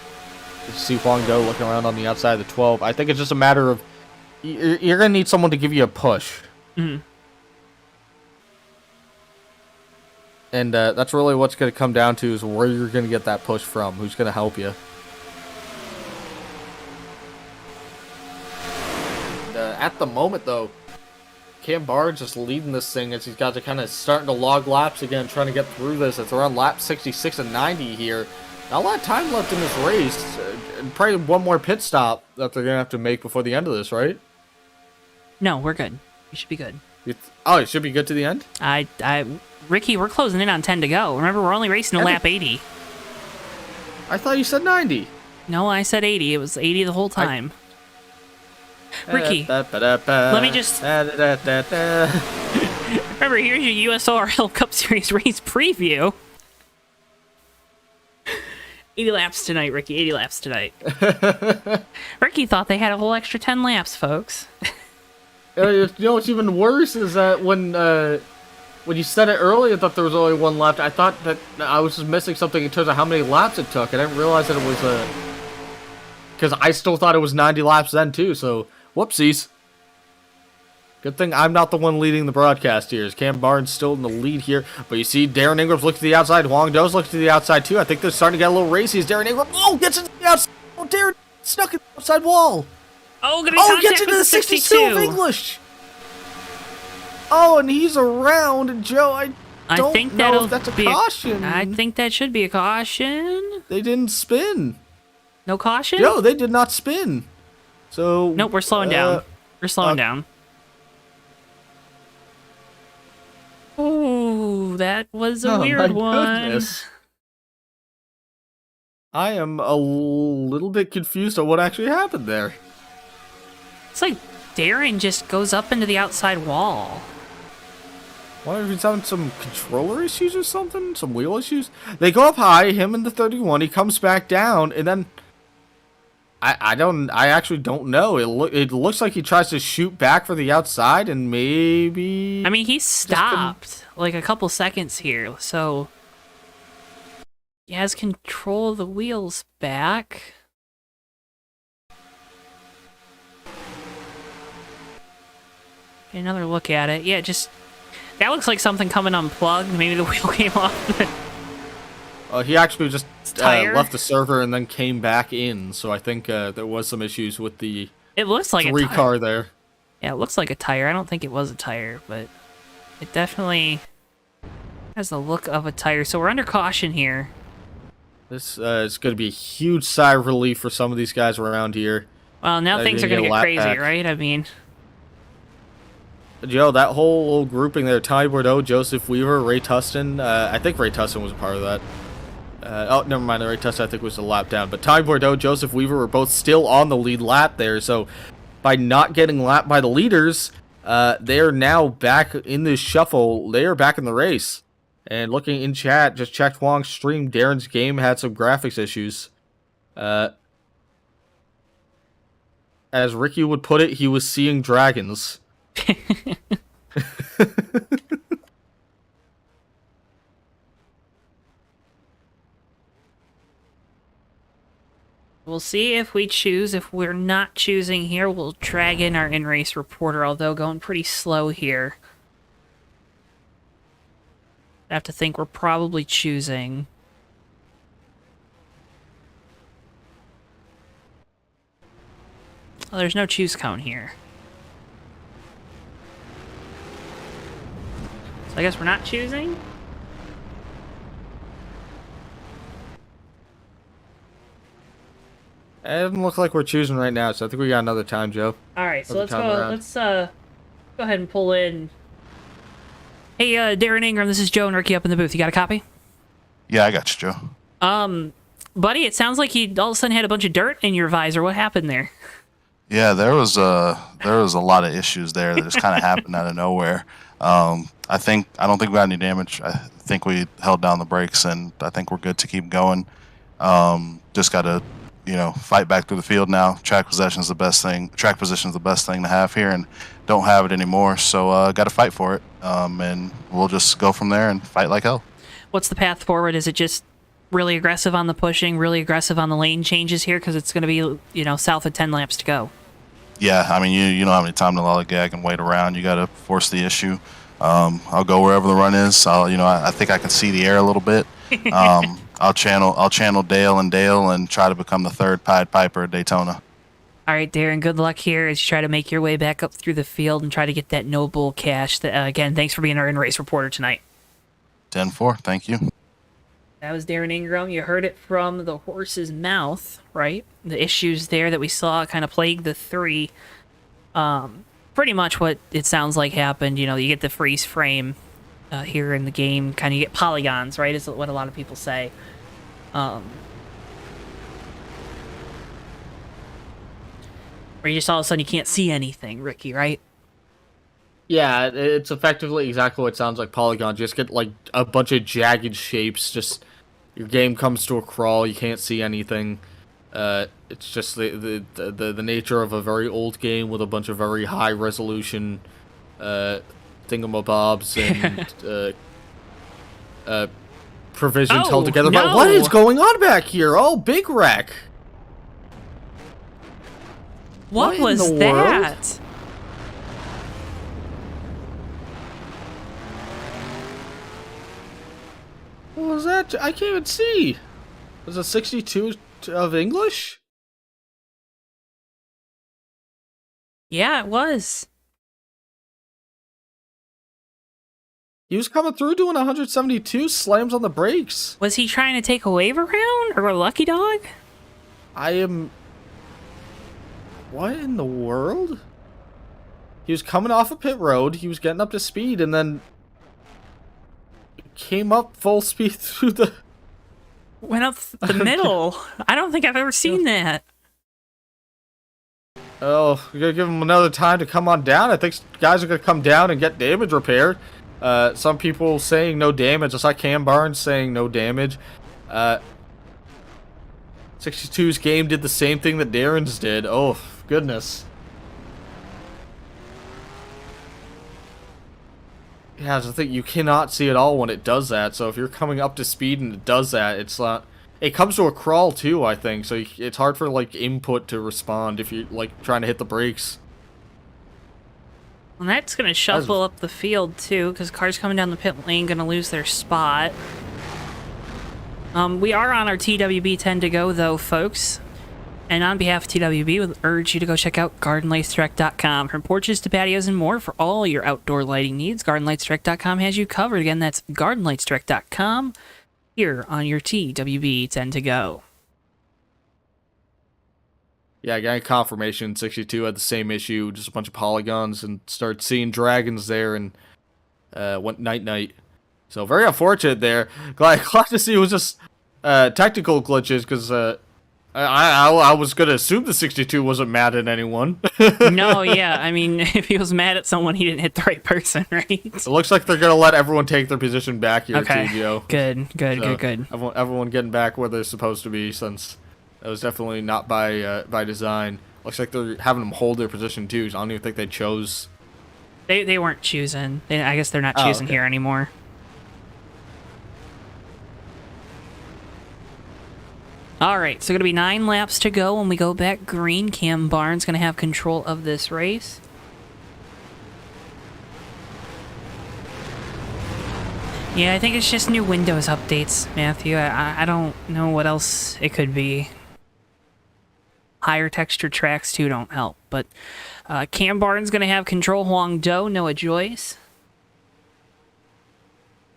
You see Huang Do looking around on the outside of the 12. I think it's just a matter of... You're going to need someone to give you a push. Mm-hmm. And that's really what's going to come down to is where you're going to get that push from. Who's going to help you. And, at the moment, though, Cam Barnes just leading this thing as these guys are kind of starting to log laps again, trying to get through this. It's around lap 66 and 90 here. Not a lot of time left in this race. Probably one more pit stop that they're going to have to make before the end of this, right? No, we're good. We should be good. Oh, it should be good to the end? Ricky, we're closing in on 10 to go. Remember, we're only racing to lap 80. I thought you said 90. No, I said 80. It was 80 the whole time. Ricky, let me just... Remember, here's your USORL Cup Series race preview. 80 laps tonight, Ricky. 80 laps tonight. Ricky thought they had a whole extra 10 laps, folks. You know what's even worse is that when you said it earlier that there was only one left, I thought that I was just missing something in terms of how many laps it took. I didn't realize that it was because I still thought it was 90 laps then too. So whoopsies. Good thing I'm not the one leading the broadcast here. Cam Barnes still in the lead here, but you see Darren Ingram's looking to the outside. Huang Do's looking to the outside too. I think they're starting to get a little racy as Darren Ingram gets into the outside. Oh, Darren stuck in the outside wall. Oh, gets into the 62 of English. Oh, and he's around, Joe. I don't know if that's a caution. I think that should be a caution. They didn't spin. No caution? Joe, they did not spin. So nope, we're slowing down. We're slowing down. Ooh, that was a weird one. Goodness. I am a little bit confused on what actually happened there. It's like Darren just goes up into the outside wall. Wonder if he's having some controller issues or something? Some wheel issues? They go up high, him in the 31, he comes back down, and then... I actually don't know. It looks like he tries to shoot back for the outside, and maybe... I mean, he stopped, like, a couple seconds here, so... He has control of the wheels back. Another look at it. Yeah, just... That looks like something coming unplugged. Maybe the wheel came off. He actually just left the server and then came back in. So I think there was some issues with the it looks like three car there. Yeah, it looks like a tire. I don't think it was a tire, but it definitely has the look of a tire. So we're under caution here. This is going to be a huge sigh of relief for some of these guys around here. Well, now things are going to get crazy, right? I mean... Joe, that whole little grouping there, Tommy Bordeaux, Joseph Weaver, Ray Tustin, I think Ray Tustin was a part of that. Oh, never mind, Ray Tustin I think was a lap down. But Tommy Bordeaux, Joseph Weaver were both still on the lead lap there, so by not getting lapped by the leaders, they are now back in this shuffle. They are back in the race. And looking in chat, just checked Huang's stream, Darren's game had some graphics issues. As Ricky would put it, he was seeing dragons. We'll see if we choose. If we're not choosing here, we'll drag in our in-race reporter, although going pretty slow here. I have to think we're probably choosing. Oh, there's no choose count here. So I guess we're not choosing? It doesn't look like we're choosing right now, so I think we got another time, Joe. Alright, so let's go. Let's go ahead and pull in. Hey, Darren Ingram, this is Joe and Ricky up in the booth. You got a copy? Yeah, I got you, Joe. Buddy, it sounds like you all of a sudden had a bunch of dirt in your visor. What happened there? Yeah, there was a lot of issues there that just kind of happened out of nowhere. I don't think we got any damage. I think we held down the brakes, and I think we're good to keep going. Just got to, fight back through the field now. Track position is the best thing. Track position is the best thing to have here, and don't have it anymore. So got to fight for it, and we'll just go from there and fight like hell. What's the path forward? Is it just really aggressive on the pushing, really aggressive on the lane changes here? Because it's going to be, south of 10 laps to go. Yeah, I mean, you don't have any time to lollygag and wait around. You got to force the issue. I'll go wherever the run is. I think I can see the air a little bit. I'll channel Dale and try to become the third Pied Piper at Daytona. All All right, Darren, good luck here as you try to make your way back up through the field and try to get that noble cash. Again, thanks for being our in-race reporter tonight. 10-4. Thank you. That was Darren Ingram. You heard it from the horse's mouth, right? The issues there that we saw kind of plagued the three. Pretty much what it sounds like happened. You know, you get the freeze frame here in the game. Kind of get polygons, right? Is what a lot of people say. Where you just all of a sudden you can't see anything, Ricky, right? Yeah, it's effectively exactly what it sounds like, polygons. You just get like a bunch of jagged shapes. Just your game comes to a crawl. You can't see anything. It's just the nature of a very old game with a bunch of very high resolution thingamabobs and provisions held together. No. But what is going on back here? Oh, big wreck. What was in the that? world? What was that? I can't even see. Was it 62 of English? Yeah, it was. He was coming through doing 172 slams on the brakes. Was he trying to take a wave around or a lucky dog? I am... What in the world? He was coming off a pit road, he was getting up to speed, and then came up full speed through the... Went up the middle. I don't think I've ever seen that. Oh, we're gonna give him another time to come on down. I think guys are gonna come down and get damage repaired. Some people saying no damage. I saw Cam Barnes saying no damage. 62's game did the same thing that Darren's did. Oh, goodness. Yeah, I think you cannot see it all when it does that. So if you're coming up to speed and it does that, it's not... It comes to a crawl too, I think. So it's hard for like input to respond if you're like trying to hit the brakes. And that's going to shuffle up the field too, because cars coming down the pit lane going to lose their spot. We are on our TWB 10 to go though, folks. And on behalf of TWB, we would urge you to go check out GardenLightsDirect.com. From porches to patios and more for all your outdoor lighting needs, GardenLightsDirect.com has you covered. Again, that's GardenLightsDirect.com here on your TWB 10 to go. Yeah, I got confirmation 62 had the same issue, just a bunch of polygons, and started seeing dragons there, and went night-night. So very unfortunate there. Glad to see it was just technical glitches, because I was going to assume the 62 wasn't mad at anyone. No, yeah, I mean, if he was mad at someone, he didn't hit the right person, right? It looks like they're going to let everyone take their position back here, Okay, too, Joe. good. Everyone getting back where they're supposed to be, since it was definitely not by design. Looks like they're having them hold their position, too, so I don't even think they chose. They weren't choosing. I guess they're not choosing here anymore. All right, so going to be 9 laps to go when we go back green. Cam Barnes going to have control of this race. Yeah, I think it's just new Windows updates, Matthew. I don't know what else it could be. Higher texture tracks, too, don't help. But Cam Barnes going to have control. Huang Do, Noah Joyce.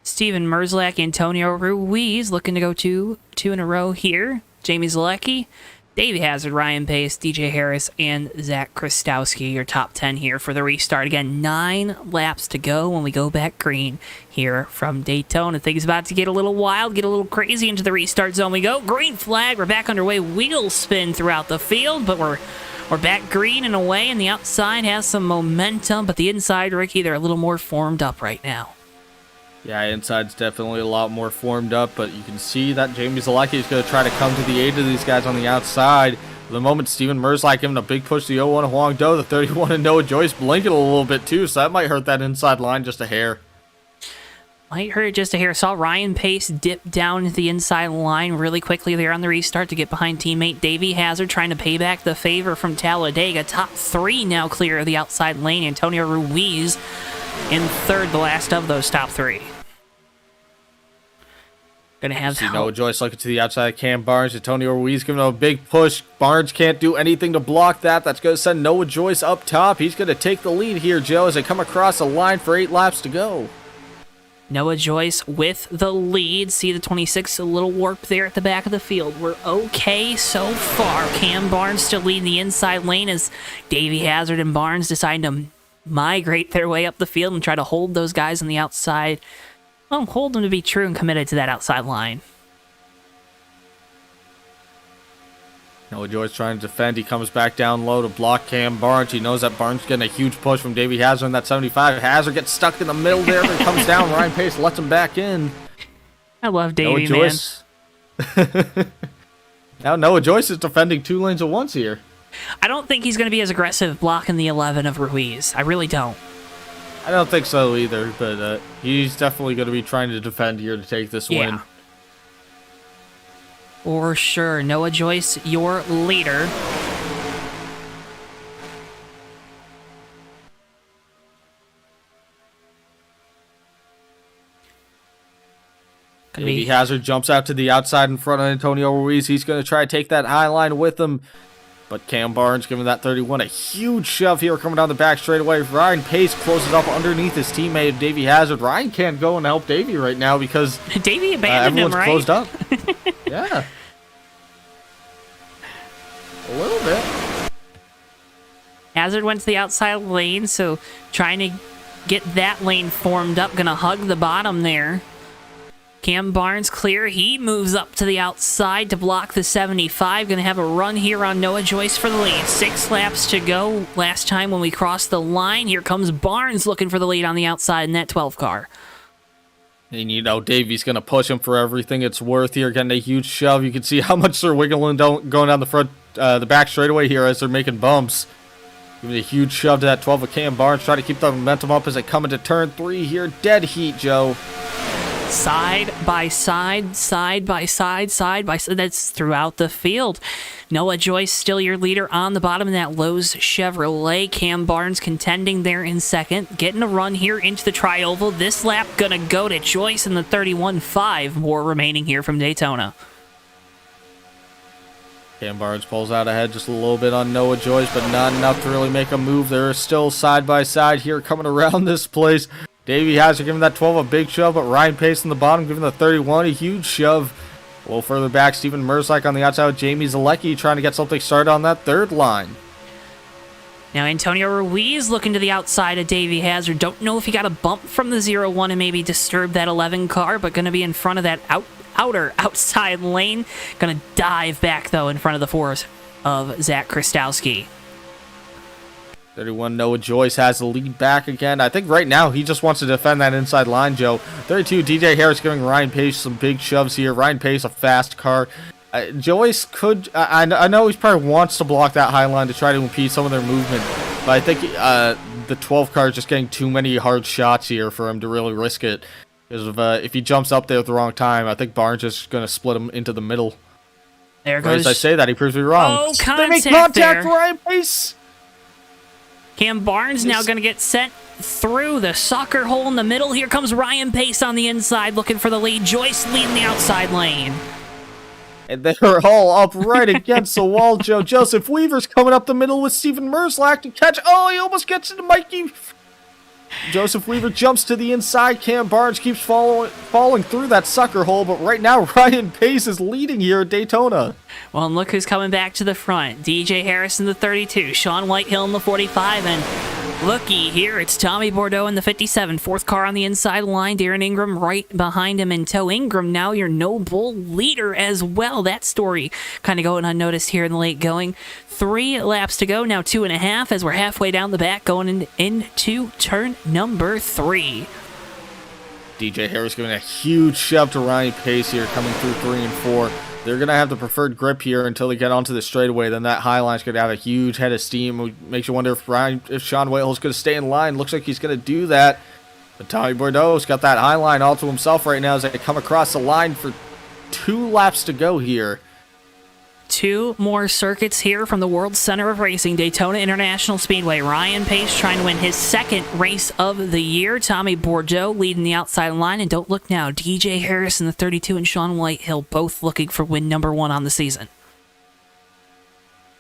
Steven Merzlak, Antonio Ruiz looking to go two in a row here. Jamie Zalecki, Davey Hazard, Ryan Pace, DJ Harris, and Zach Kristowski, your top 10 here for the restart. Again, 9 laps to go when we go back green here from Daytona. Things about to get a little wild, get a little crazy into the restart zone we go. Green flag, we're back underway. Wheel spin throughout the field, but we're back green and away, and the outside has some momentum, but the inside, Ricky, they're a little more formed up right now. Yeah, inside's definitely a lot more formed up, but you can see that Jamie Zalecki is going to try to come to the aid of these guys on the outside. For the moment, Steven Merzlak giving a big push to the 01 Huang Do, the 31 and Noah Joyce blinking a little bit too, so that might hurt that inside line just a hair. Might hurt it just a hair. Saw Ryan Pace dip down the inside line really quickly there on the restart to get behind teammate Davey Hazard, trying to pay back the favor from Talladega. Top 3 now clear of the outside lane. Antonio Ruiz in third, the last of those top 3. Gonna have See Noah Joyce looking to the outside of Cam Barnes. Antonio Ruiz giving him a big push. Barnes can't do anything to block that. That's going to send Noah Joyce up top. He's going to take the lead here, Joe, as they come across the line for 8 laps to go. Noah Joyce with the lead. See the 26, a little warp there at the back of the field. We're okay so far. Cam Barnes still leading the inside lane as Davey Hazard and Barnes decide to migrate their way up the field and try to hold those guys on the outside. Well, hold them to be true and committed to that outside line. Noah Joyce trying to defend. He comes back down low to block Cam Barnes. He knows that Barnes getting a huge push from Davey Hazard in that 75. Hazard gets stuck in the middle there, but comes down. Ryan Pace lets him back in. I love Davey, Noah Joyce. Now Noah Joyce is defending 2 lanes at once here. I don't think he's going to be as aggressive blocking the 11 of Ruiz. I really don't. I don't think so either, but he's definitely going to be trying to defend here to take this win. For sure. Noah Joyce, your leader. Davey Hazard jumps out to the outside in front of Antonio Ruiz. He's going to try to take that high line with him. But Cam Barnes giving that 31 a huge shove here coming down the back straightaway. Ryan Pace closes up underneath his teammate Davey Hazard. Ryan can't go and help Davey right now because Davey abandoned him, right? Closed up. Yeah. A little bit. Hazard went to the outside lane, so trying to get that lane formed up. Gonna hug the bottom there. Cam Barnes clear. He moves up to the outside to block the 75. Going to have a run here on Noah Joyce for the lead. 6 laps to go. Last time when we crossed the line, here comes Barnes looking for the lead on the outside in that 12 car. And you know, Davey's going to push him for everything it's worth here. Getting a huge shove. You can see how much they're wiggling going down the front, the back straightaway here as they're making bumps. Giving a huge shove to that 12 of Cam Barnes. Try to keep the momentum up as they come into turn 3 here. Dead heat, Joe. Side by side, side by side, side by side. That's throughout the field. Noah Joyce still your leader on the bottom in that Lowe's Chevrolet. Cam Barnes contending there in second. Getting a run here into the tri-oval. This lap gonna go to Joyce in the 31.5. More remaining here from Daytona. Cam Barnes pulls out ahead just a little bit on Noah Joyce, but not enough to really make a move. They're still side by side here coming around this place. Davey Hazard giving that 12 a big shove, but Ryan Pace in the bottom giving the 31 a huge shove. A little further back, Steven Merzlak on the outside with Jamie Zalecki trying to get something started on that 3rd line. Now Antonio Ruiz looking to the outside of Davey Hazard. Don't know if he got a bump from the 0-1 and maybe disturbed that 11 car, but going to be in front of that outside lane. Going to dive back, though, in front of the 4s of Zach Krastowski. 31 Noah Joyce has the lead back again. I think right now he just wants to defend that inside line, Joe. 32 DJ Harris giving Ryan Pace some big shoves here. Ryan Pace, a fast car. Joyce could... I know he probably wants to block that high line to try to impede some of their movement, but I think the 12 car is just getting too many hard shots here for him to really risk it. Because if he jumps up there at the wrong time, I think Barnes is going to split him into the middle. There goes... As I say that, he proves me wrong. Oh, contact they make contact there. for Ryan Pace! Cam Barnes now going to get sent through the soccer hole in the middle. Here comes Ryan Pace on the inside looking for the lead. Joyce leading the outside lane. And they're all up right against the wall, Joe. Joseph Weaver's coming up the middle with Steven Merzlak to catch. Oh, he almost gets into Mikey. Joseph Weaver jumps to the inside. Cam Barnes keeps falling through that sucker hole, but right now Ryan Pace is leading here at Daytona. Well, and look who's coming back to the front. DJ Harris in the 32, Sean Whitehill in the 45, and looky here, it's Tommy Bordeaux in the 57. 4th car on the inside line. Darren Ingram right behind him in tow. Ingram now your no-bull leader as well. That story kind of going unnoticed here in the late going. 3 laps to go, now 2.5 as we're halfway down the back going into turn number 3. DJ Harris giving a huge shove to Ryan Pace here coming through 3 and 4. They're going to have the preferred grip here until they get onto the straightaway. Then that high line's going to have a huge head of steam. It makes you wonder if Sean Whitehill's going to stay in line. Looks like he's going to do that. But Tommy Bordeaux's got that high line all to himself right now as they come across the line for 2 laps to go here. 2 more circuits here from the World Center of Racing, Daytona International Speedway. Ryan Pace trying to win his 2nd race of the year. Tommy Bordeaux leading the outside line. And don't look now, DJ Harris in the 32 and Sean Whitehill both looking for win number 1 on the season.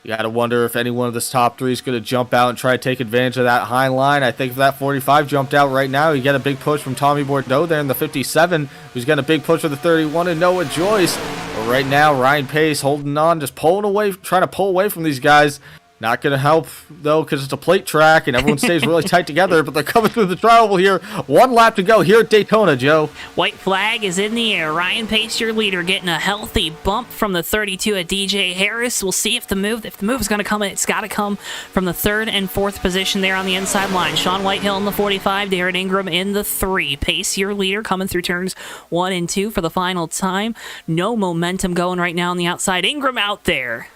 You got to wonder if any one of this top 3 is going to jump out and try to take advantage of that high line. I think if that 45 jumped out right now, you get a big push from Tommy Bordeaux there in the 57, who's getting a big push for the 31 and Noah Joyce. But right now, Ryan Pace holding on, just pulling away, trying to pull away from these guys. Not going to help, though, because it's a plate track and everyone stays really tight together, but they're coming through the tri-oval here. 1 lap to go here at Daytona, Joe. White flag is in the air. Ryan Pace, your leader, getting a healthy bump from the 32 at DJ Harris. We'll see if the move is going to come. It's got to come from the 3rd and 4th position there on the inside line. Sean Whitehill in the 45, Darren Ingram in the 3. Pace, your leader, coming through turns 1 and 2 for the final time. No momentum going right now on the outside. Ingram out there.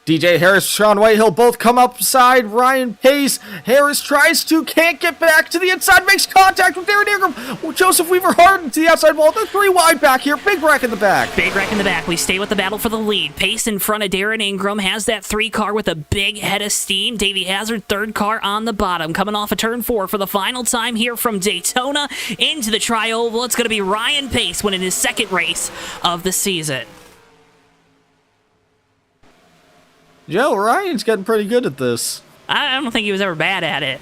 DJ Harris, Sean Whitehill both come upside. Ryan Pace. Harris tries to, can't get back to the inside, makes contact with Darren Ingram. Well, Joseph Weaver hard to the outside wall. They're 3 wide back here. Big wreck in the back. Big wreck in the back. We stay with the battle for the lead. Pace in front of Darren Ingram has that 3 car with a big head of steam. Davey Hazard, 3rd car on the bottom, coming off of turn 4 for the final time here from Daytona into the tri-oval. It's going to be Ryan Pace winning his 2nd race of the season. Joe, Ryan's getting pretty good at this. I don't think he was ever bad at it.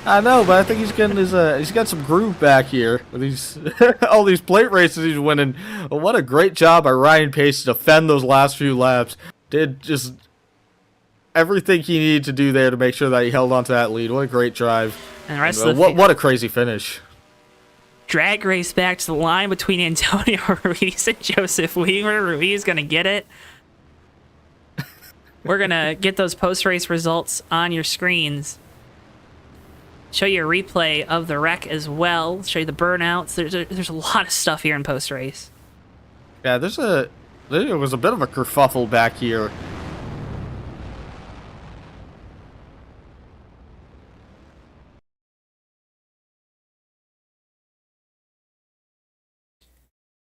I know, but I think he's getting his he's got some groove back here with these all these plate races he's winning. Well, what a great job by Ryan Pace to defend those last few laps. Did just everything he needed to do there to make sure that he held on to that lead. What a great drive. And the rest of what a crazy finish. Drag race back to the line between Antonio Ruiz and Joseph Weaver. Ruiz going to get it. We're going to get those post-race results on your screens. Show you a replay of the wreck as well. Show you the burnouts. There's a lot of stuff here in post-race. Yeah, there was a bit of a kerfuffle back here.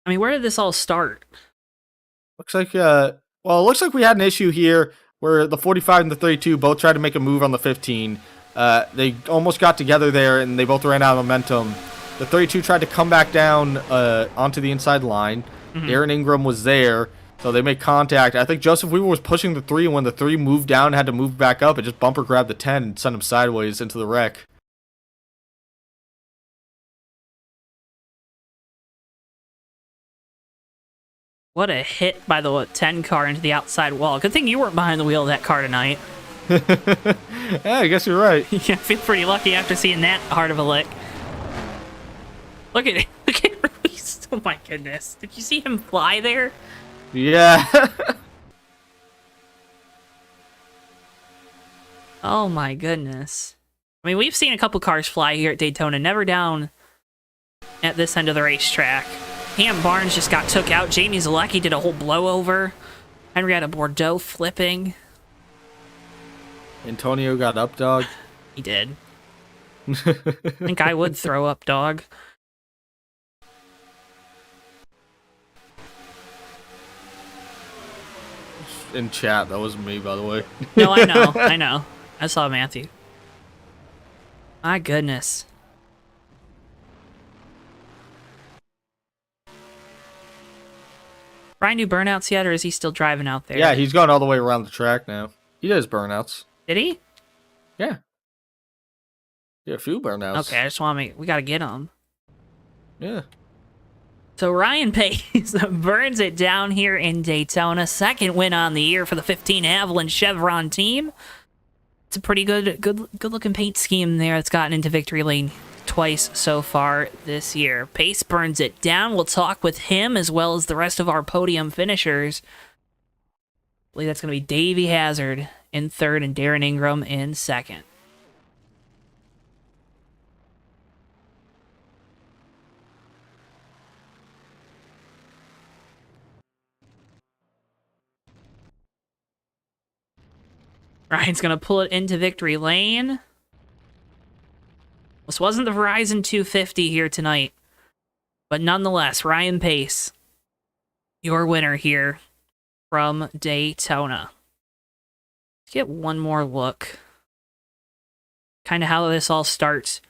I mean, where did this all start? Looks like, well, it looks like we had an issue here where the 45 and the 32 both tried to make a move on the 15. They almost got together there, and they both ran out of momentum. The 32 tried to come back down onto the inside line. Darren Ingram was there, so they made contact. I think Joseph Weaver was pushing the 3, and when the 3 moved down and had to move back up, it just bumper grabbed the 10 and sent him sideways into the wreck. What a hit by the 10 car into the outside wall. Good thing you weren't behind the wheel of that car tonight. Yeah, I guess you're right. Yeah, I feel pretty lucky after seeing that hard of a lick. Look at Ruiz. Oh my goodness. Did you see him fly there? Yeah. Oh my goodness. I mean, we've seen a couple cars fly here at Daytona, never down at this end of the racetrack. Cam Barnes just got took out. Jamie Zalecki did a whole blowover. Henrietta Bordeaux flipping. Antonio got up, dog. He did. I think I would throw up, dog. In chat, that wasn't me, by the way. No, I know. I know. I saw Matthew. My goodness. Brian do burnouts yet, or is he still driving out there? Yeah, he's going all the way around the track now. He does burnouts. Did he? Yeah. Yeah, a few burnouts. Okay, I just want to we got to get him. Yeah. So Ryan Pace burns it down here in Daytona. 2nd win on the year for the 15 Haviland Chevron team. It's a pretty good looking paint scheme there. It's gotten into victory lane twice so far this year. Pace burns it down. We'll talk with him as well as the rest of our podium finishers. I believe that's going to be Davey Hazard in 3rd and Darren Ingram in 2nd. Ryan's going to pull it into victory lane. This wasn't the Verizon 250 here tonight, but nonetheless, Ryan Pace, your winner here from Daytona. Let's get one more look. Kind of how this all starts.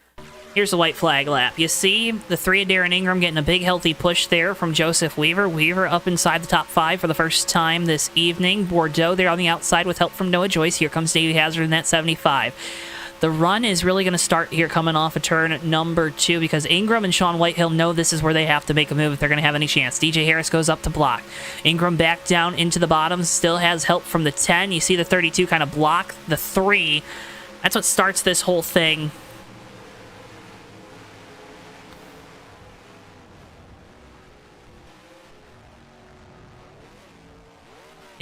Here's the white flag lap. You see the 3 of Darren Ingram getting a big healthy push there from Joseph Weaver. Weaver up inside the top 5 for the first time this evening. Bordeaux there on the outside with help from Noah Joyce. Here comes Davey Hazard in that 75. The run is really going to start here coming off of turn number 2 because Ingram and Sean Whitehill know this is where they have to make a move if they're going to have any chance. DJ Harris goes up to block. Ingram back down into the bottom, still has help from the 10. You see the 32 kind of block the 3. That's what starts this whole thing.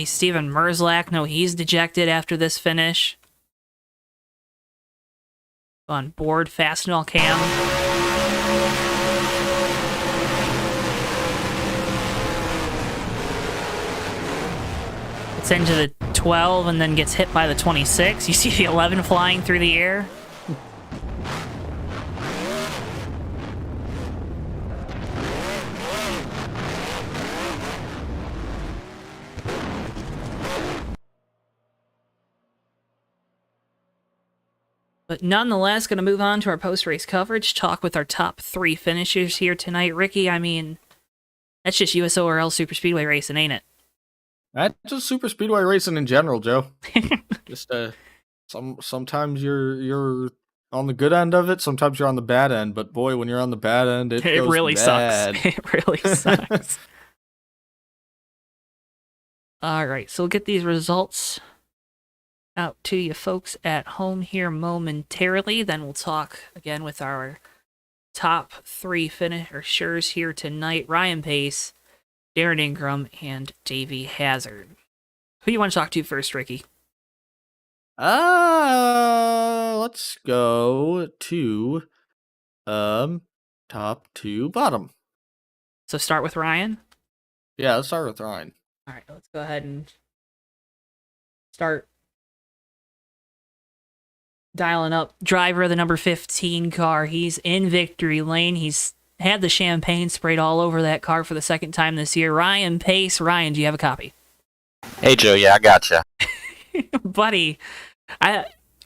Steven Merzlak, no, he's dejected after this finish. On board, Fastenal cam. It's into the 12 and then gets hit by the 26. You see the 11 flying through the air. But nonetheless, going to move on to our post-race coverage, talk with our top 3 finishers here tonight. Ricky, I mean, that's just USORL Super Speedway racing, ain't it? That's just super speedway racing in general, Joe. Just sometimes you're on the good end of it, sometimes you're on the bad end. But boy, when you're on the bad end, it goes really bad. sucks. It really sucks. All right, so we'll get these results out to you folks at home here momentarily. Then we'll talk again with our top 3 finishers here tonight: Ryan Pace, Darren Ingram, and Davey Hazard. Who do you want to talk to first, Ricky? Let's go to top to bottom. So start with Ryan? Yeah, let's start with Ryan. All right, let's go ahead and start dialing up driver of the number 15 car. He's in victory lane. He's had the champagne sprayed all over that car for the second time this year. Ryan Pace. Ryan, do you have a copy? Hey, Joe. Yeah, I gotcha. Buddy,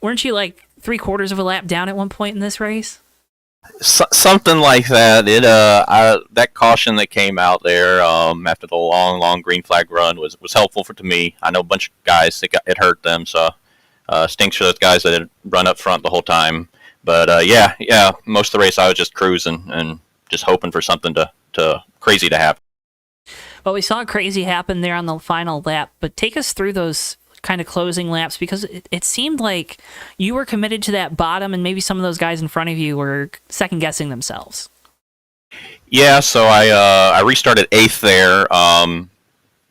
weren't you like 3/4 of a lap down at one point in this race? Something like that. That caution that came out there after the long green flag run was helpful to me. I know a bunch of guys it hurt them, so stinks for those guys that had run up front the whole time. But yeah, most of the race I was just cruising and just hoping for something to crazy to happen. Well, we saw crazy happen there on the final lap, but take us through those kind of closing laps, because it seemed like you were committed to that bottom and maybe some of those guys in front of you were second guessing themselves. Yeah, so I restarted 8th there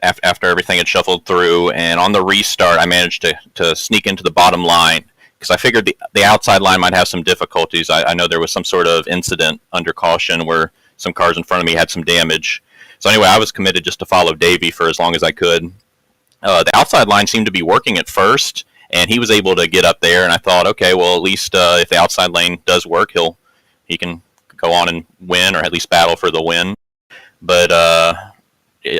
after everything had shuffled through, and on the restart I managed to sneak into the bottom line because I figured the outside line might have some difficulties. I know there was some sort of incident under caution where some cars in front of me had some damage. So anyway, I was committed just to follow Davey for as long as I could. The outside line seemed to be working at first, and he was able to get up there, and I thought, okay, well, at least if the outside lane does work, he can go on and win, or at least battle for the win. But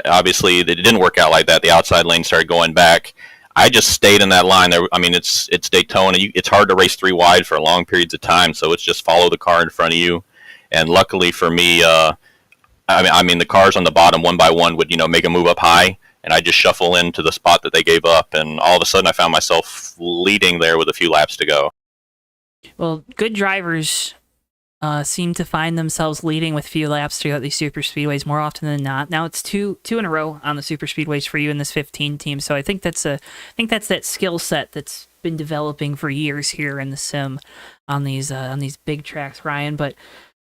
obviously, it didn't work out like that. The outside lane started going back. I just stayed in that line. I mean, it's Daytona. It's hard to race 3 wide for long periods of time, so it's just follow the car in front of you. And luckily for me, I mean, the cars on the bottom, one by one, would make a move up high, and I just shuffle into the spot that they gave up, and all of a sudden I found myself leading there with a few laps to go. Well, good drivers seem to find themselves leading with few laps throughout these super speedways more often than not. Now it's two in a row on the super speedways for you in this 15 team, so I think that's that skill set that's been developing for years here in the sim on these big tracks, Ryan. But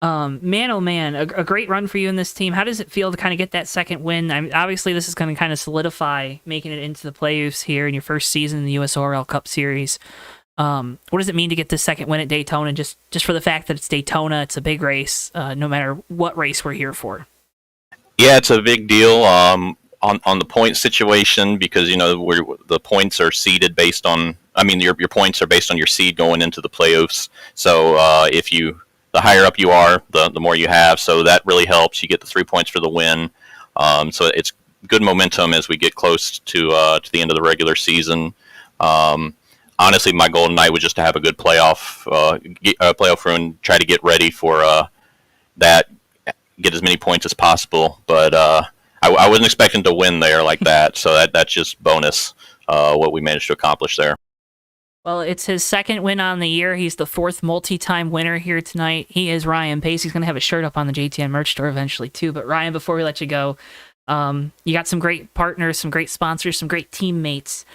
man, oh man, a great run for you in this team. How does it feel to kind of get that second win? I mean, obviously, this is going to kind of solidify making it into the playoffs here in your first season in the USORL Cup Series. What does it mean to get the second win at Daytona? Just for the fact that it's Daytona, it's a big race, no matter what race we're here for. Yeah, it's a big deal on the point situation because the points are seeded based on. I mean, your points are based on your seed going into the playoffs. So the higher up you are, the more you have. So that really helps. You get the 3 points for the win. So it's good momentum as we get close to the end of the regular season. Honestly, my goal tonight was just to have a good playoff run, try to get ready for that, get as many points as possible. But I wasn't expecting to win there like that, so that's just bonus what we managed to accomplish there. Well, it's his second win on the year. He's the fourth multi-time winner here tonight. He is Ryan Pace. He's going to have a shirt up on the JTN merch store eventually, too. But Ryan, before we let you go, you got some great partners, some great sponsors, some great teammates.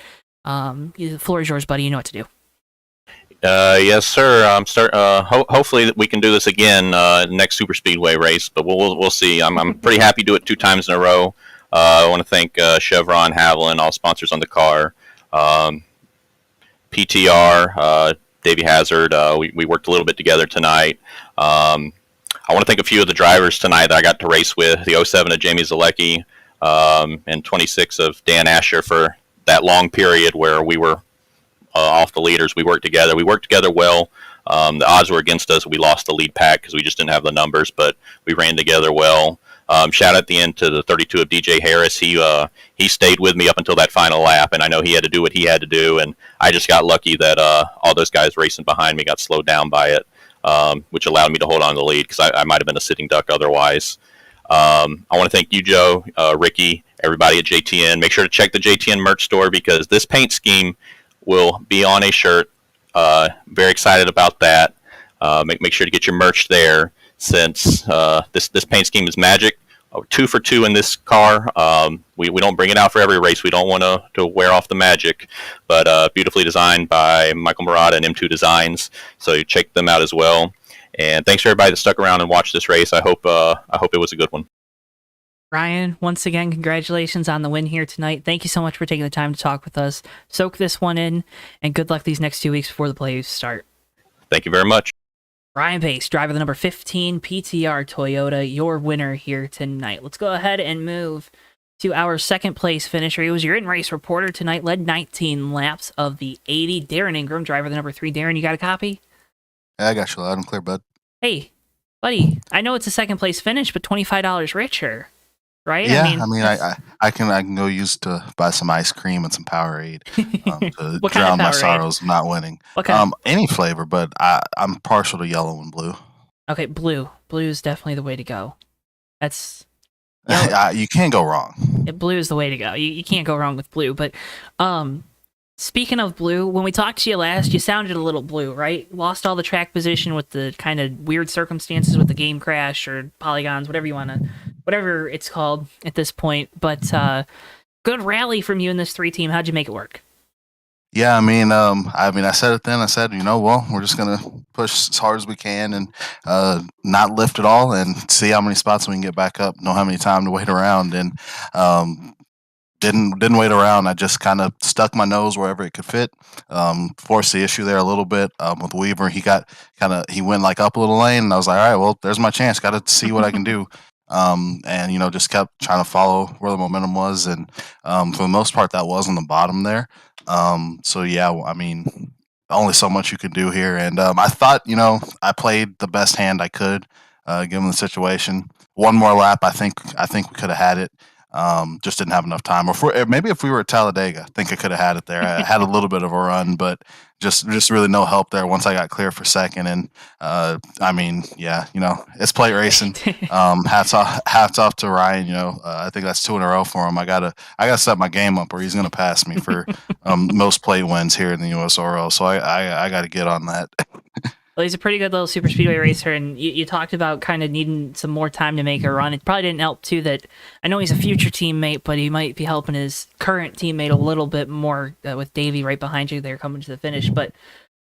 The floor is yours, buddy. You know what to do. Yes, sir. Hopefully we can do this again next Super Speedway race, but we'll see. I'm pretty happy to do it 2 times in a row. I want to thank Chevron, Haviland, all sponsors on the car. PTR, Davey Hazard. We worked a little bit together tonight. I want to thank a few of the drivers tonight that I got to race with. The 07 of Jamie Zalecki and 26 of Dan Asher for that long period where we were off the leaders. We worked together. We worked together well. The odds were against us. We lost the lead pack because we just didn't have the numbers, but we ran together well. Shout out at the end to the 32 of DJ Harris. He stayed with me up until that final lap, and I know he had to do what he had to do, and I just got lucky that all those guys racing behind me got slowed down by it, which allowed me to hold on to the lead because I might have been a sitting duck otherwise. I want to thank you, Joe, Ricky, everybody at JTN. Make sure to check the JTN merch store because this paint scheme will be on a shirt. Very excited about that. Make sure to get your merch there since this paint scheme is magic. 2 for 2 in this car. We don't bring it out for every race. We don't want to wear off the magic, but beautifully designed by Michael Murata and M2 Designs. So you check them out as well. And thanks to everybody that stuck around and watched this race. I hope it was a good one. Ryan, once again, congratulations on the win here tonight. Thank you so much for taking the time to talk with us. Soak this one in, and good luck these next 2 weeks before the playoffs start. Thank you very much. Ryan Pace, driver the number 15 PTR Toyota, your winner here tonight. Let's go ahead and move to our second place finisher. He was your in-race reporter tonight, led 19 laps of the 80. Darren Ingram, driver the number 3. Darren, you got a copy? Yeah, I got you loud and clear, bud. Hey, buddy, I know it's a second place finish, but $25 richer. Right? Yeah, I can go use to buy some ice cream and some Powerade to What kind drown of my Powerade? sorrows of not winning. What kind? Any flavor, but I'm partial to yellow and blue. Okay, blue. Blue is definitely the way to go. That's You can't go wrong. blue is the way to go. You can't go wrong with blue. But speaking of blue, when we talked to you last, you sounded a little blue, right? Lost all the track position with the kind of weird circumstances with the game crash or polygons, whatever it's called at this point. But good rally from you in this 3 team. How'd you make it work? Yeah, I said it then. I said, well, we're just gonna push as hard as we can and not lift at all, and see how many spots we can get back up. Know how many time to wait around, and didn't wait around. I just kind of stuck my nose wherever it could fit. Forced the issue there a little bit with Weaver. He went like up a little lane, and I was like, all right, well, there's my chance. Got to see what I can do. And just kept trying to follow where the momentum was, and for the most part, that was on the bottom there. So yeah, only so much you could do here, and I thought, I played the best hand I could, given the situation. One more lap, I think we could have had it. Just didn't have enough time. Or maybe if we were at Talladega, I think I could have had it there. I had a little bit of a run, but just really no help there once I got clear for second. And it's plate racing. Hats off to Ryan. I think that's 2 in a row for him. I gotta set my game up, or he's gonna pass me for most plate wins here in the USORL. So I got to get on that. Well, he's a pretty good little super speedway racer, and you talked about kind of needing some more time to make a run. It probably didn't help, too, that I know he's a future teammate, but he might be helping his current teammate a little bit more with Davey right behind you there coming to the finish. But,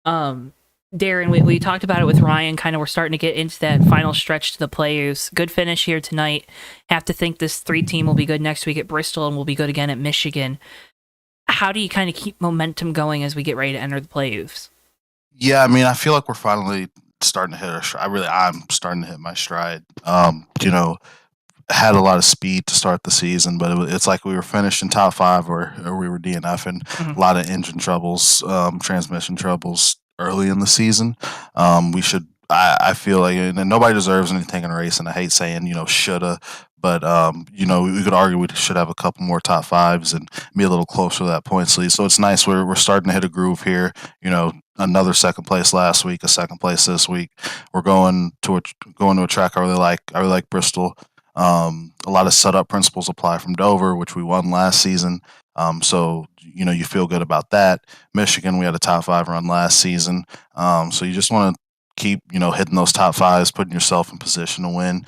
Darren, we talked about it with Ryan, kind of we're starting to get into that final stretch to the playoffs. Good finish here tonight. Have to think this 3 team will be good next week at Bristol, and will be good again at Michigan. How do you kind of keep momentum going as we get ready to enter the playoffs? Yeah, I feel like we're finally starting to hit our stride. I'm starting to hit my stride. Had a lot of speed to start the season, but it's like we were finished in top 5 or we were DNFing. Mm-hmm. A lot of engine troubles, transmission troubles early in the season. I feel like, and nobody deserves anything in racing. I hate saying, shoulda, But we could argue we should have a couple more top fives and be a little closer to that points lead. So it's nice we're starting to hit a groove here. Another second place last week, a second place this week. We're going to a track I really like. I really like Bristol. A lot of setup principles apply from Dover, which we won last season. So you feel good about that. Michigan, we had a top 5 run last season. So you just want to keep hitting those top 5s, putting yourself in position to win.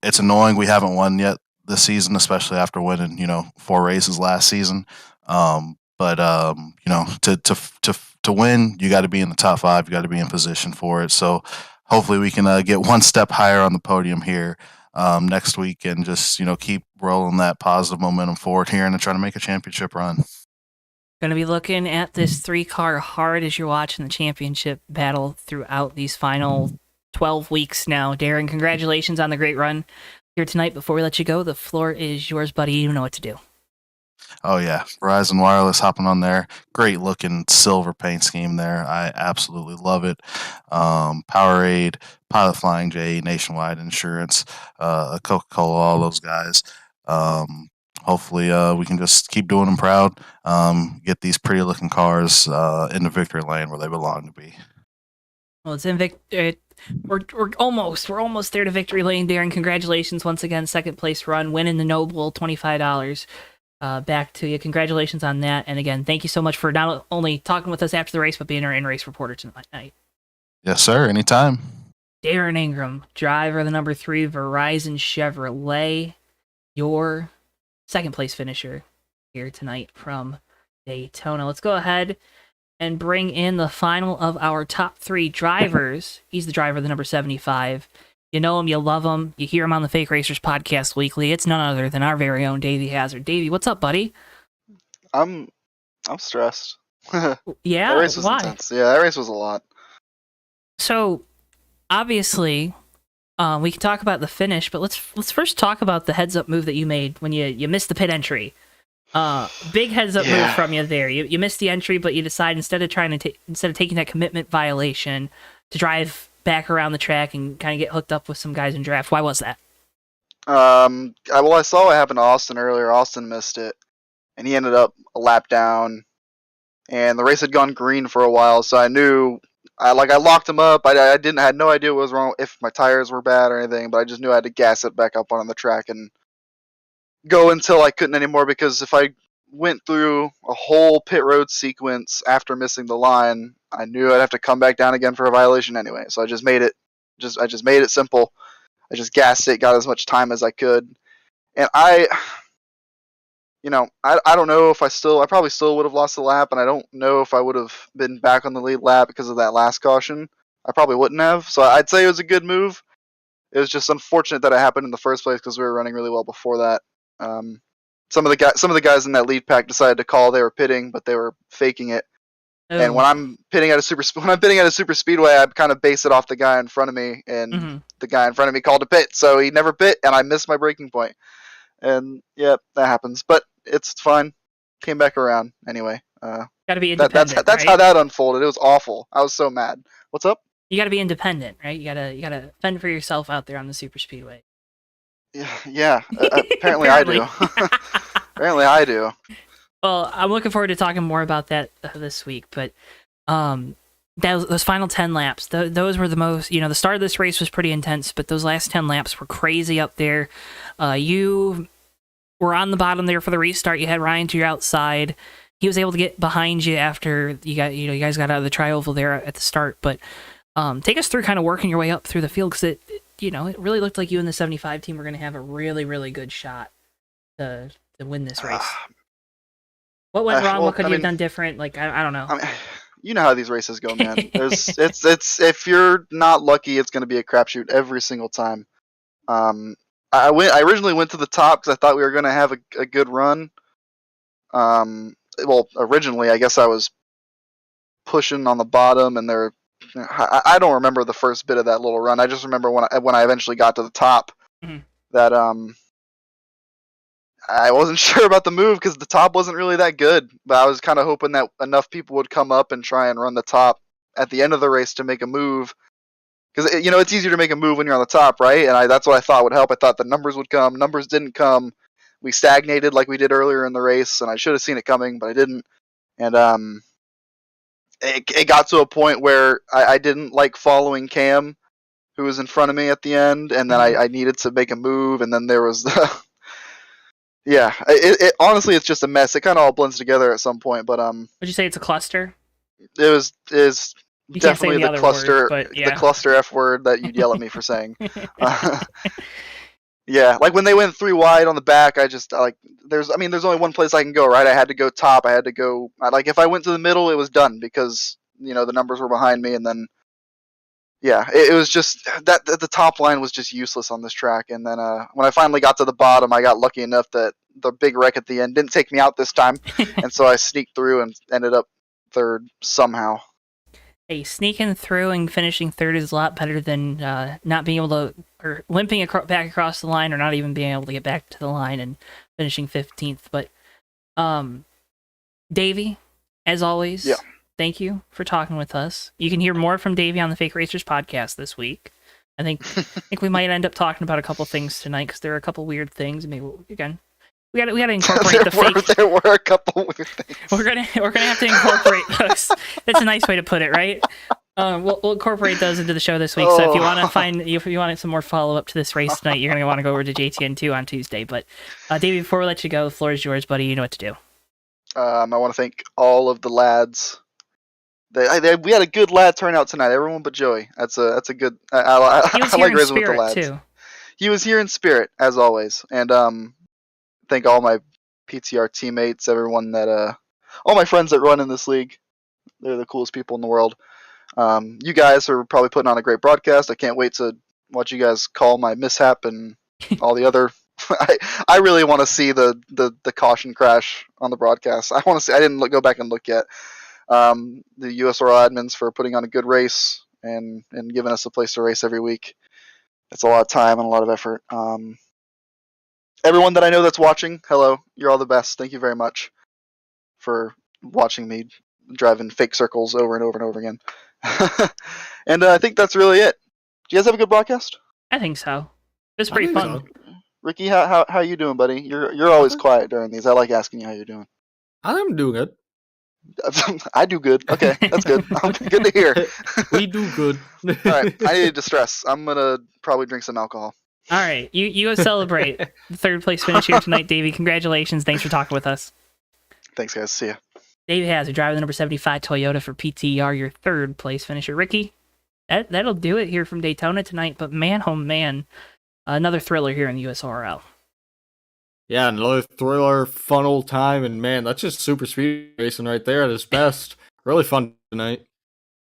It's annoying we haven't won yet this season, especially after winning 4 races last season. But to win, you got to be in the top 5. You got to be in position for it. So hopefully we can get one step higher on the podium here next week and just keep rolling that positive momentum forward here and try to make a championship run. Going to be looking at this 3-car hard as you're watching the championship battle throughout these final 12 weeks now. Darren, congratulations on the great run here tonight. Before we let you go, the floor is yours, buddy. You know what to do. Oh, yeah. Verizon Wireless hopping on there. Great looking silver paint scheme there. I absolutely love it. Powerade, Pilot Flying J, Nationwide Insurance, Coca-cola, all those guys. Hopefully we can just keep doing them proud, get these pretty looking cars into victory lane where they belong to be. Well, it's in we're almost there to victory lane, Darren. Congratulations once again, second place run, winning the Noble, $25 back to you. Congratulations on that. And again, thank you so much for not only talking with us after the race, but being our in-race reporter tonight. Yes, sir. Anytime. Darren Ingram, driver of the number 3 Verizon Chevrolet, your second place finisher here tonight from Daytona. Let's go ahead and bring in the final of our top 3 drivers. He's the driver of the number 75. You know him, you love him, you hear him on the Fake Racers podcast weekly. It's none other than our very own Davey Hazard. Davey, what's up, buddy? I'm stressed. Yeah, that race was why? Intense. Yeah, that race was a lot. So, obviously, we can talk about the finish, but let's first talk about the heads-up move that you made when you missed the pit entry. Big heads-up move from you there. You missed the entry, but you decide instead of taking that commitment violation to drive back around the track and kind of get hooked up with some guys in draft. Why was that? I saw what happened to Austin earlier. Austin missed it, and he ended up a lap down, and the race had gone green for a while, so I knew. I locked him up. I had no idea what was wrong, if my tires were bad or anything, but I just knew I had to gas it back up on the track and go until I couldn't anymore, because if I went through a whole pit road sequence after missing the line, I knew I'd have to come back down again for a violation anyway. So I just made it simple. I just gassed it, got as much time as I could. And I don't know if I probably still would have lost the lap, and I don't know if I would have been back on the lead lap because of that last caution. I probably wouldn't have. So I'd say it was a good move. It was just unfortunate that it happened in the first place because we were running really well before that. Some of the guys in that lead pack decided to call they were pitting, but they were faking it. Oh. And when I'm pitting at a super speedway, I kind of base it off the guy in front of me, and the guy in front of me called a pit, so he never pit, and I missed my braking point. And yeah, that happens, but it's fine. Came back around anyway. Gotta be independent. That's right? How that unfolded. It was awful. I was so mad. What's up? You gotta be independent, right? You gotta fend for yourself out there on the super speedway. Yeah. Apparently I do. Apparently I do. Well, I'm looking forward to talking more about that this week, but those final 10 laps, those were the most, the start of this race was pretty intense, but those last 10 laps were crazy up there. You were on the bottom there for the restart. You had Ryan to your outside. He was able to get behind you after you guys got out of the tri-oval there at the start, but take us through kind of working your way up through the field, because it really looked like you and the 75 team were going to have a really, really good shot to win this race. What went wrong? What could you have done different? I don't know. You know how these races go, man. It's if you're not lucky, it's going to be a crapshoot every single time. I originally went to the top because I thought we were going to have a good run. Well, originally I guess I was pushing on the bottom, and I don't remember the first bit of that little run. I just remember when I eventually got to the top that I wasn't sure about the move because the top wasn't really that good, but I was kind of hoping that enough people would come up and try and run the top at the end of the race to make a move, because it's easier to make a move when you're on the top, right? And that's what I thought would help. I thought the numbers would come. Numbers didn't come. We stagnated like we did earlier in the race, and I should have seen it coming, but I didn't. And it got to a point where I didn't like following Cam, who was in front of me at the end, and then I needed to make a move, and then there was the yeah. It honestly, it's just a mess. It kind of all blends together at some point, but Would you say it's a cluster? is You can't say definitely the other cluster, word, but yeah. the cluster F word that you'd yell at me for saying. Yeah, like when they went 3 wide on the back, there's only one place I can go, right? I had to go top. I had to go, like, if I went to the middle, it was done because, the numbers were behind me. And then, yeah, it was just that the top line was just useless on this track. And then when I finally got to the bottom, I got lucky enough that the big wreck at the end didn't take me out this time. And so I sneaked through and ended up third somehow. Hey, sneaking through and finishing third is a lot better than not being able to, or limping back across the line, or not even being able to get back to the line and finishing 15th. But, Davey, as always, yeah. Thank you for talking with us. You can hear more from Davey on the Fake Racers podcast this week. I think we might end up talking about a couple things tonight because there are a couple weird things. Maybe again. We gotta incorporate the fake. There were a couple weird things. We're gonna have to incorporate those. That's a nice way to put it, right? We'll incorporate those into the show this week. So if you want some more follow up to this race tonight, you're gonna want to go over to JTN2 on Tuesday. But Davey, before we let you go, the floor is yours, buddy. You know what to do. I want to thank all of the lads. We had a good lad turnout tonight. Everyone but Joey. That's a good. I like racing with the lads. Too. He was here in spirit as always, and thank all my PTR teammates, everyone that, all my friends that run in this league. They're the coolest people in the world. You guys are probably putting on a great broadcast. I can't wait to watch you guys call my mishap and all the other. I really want to see the caution crash on the broadcast. I want to see. I didn't go back and look yet. The USORL admins for putting on a good race and giving us a place to race every week. It's a lot of time and a lot of effort. Everyone that I know that's watching, hello, you're all the best. Thank you very much for watching me driving fake circles over and over and over again. And I think that's really it. Do you guys have a good broadcast? I think so. It's pretty fun. So. Ricky, how you doing, buddy? You're always quiet during these. I like asking you how you're doing. I'm doing good. I do good. Okay, that's good. Good to hear. We do good. All right, I need to stress. I'm gonna probably drink some alcohol. All right, you go celebrate the third place finish here tonight, Davey. Congratulations. Thanks for talking with us. Thanks, guys. See ya. Davey Hazard, driver the number 75 Toyota for PTR, your third place finisher. Ricky, that'll do it here from Daytona tonight, but man, oh man, another thriller here in the USORL. Yeah, another thriller, fun old time, and man, that's just super speed racing right there at its best. Really fun tonight.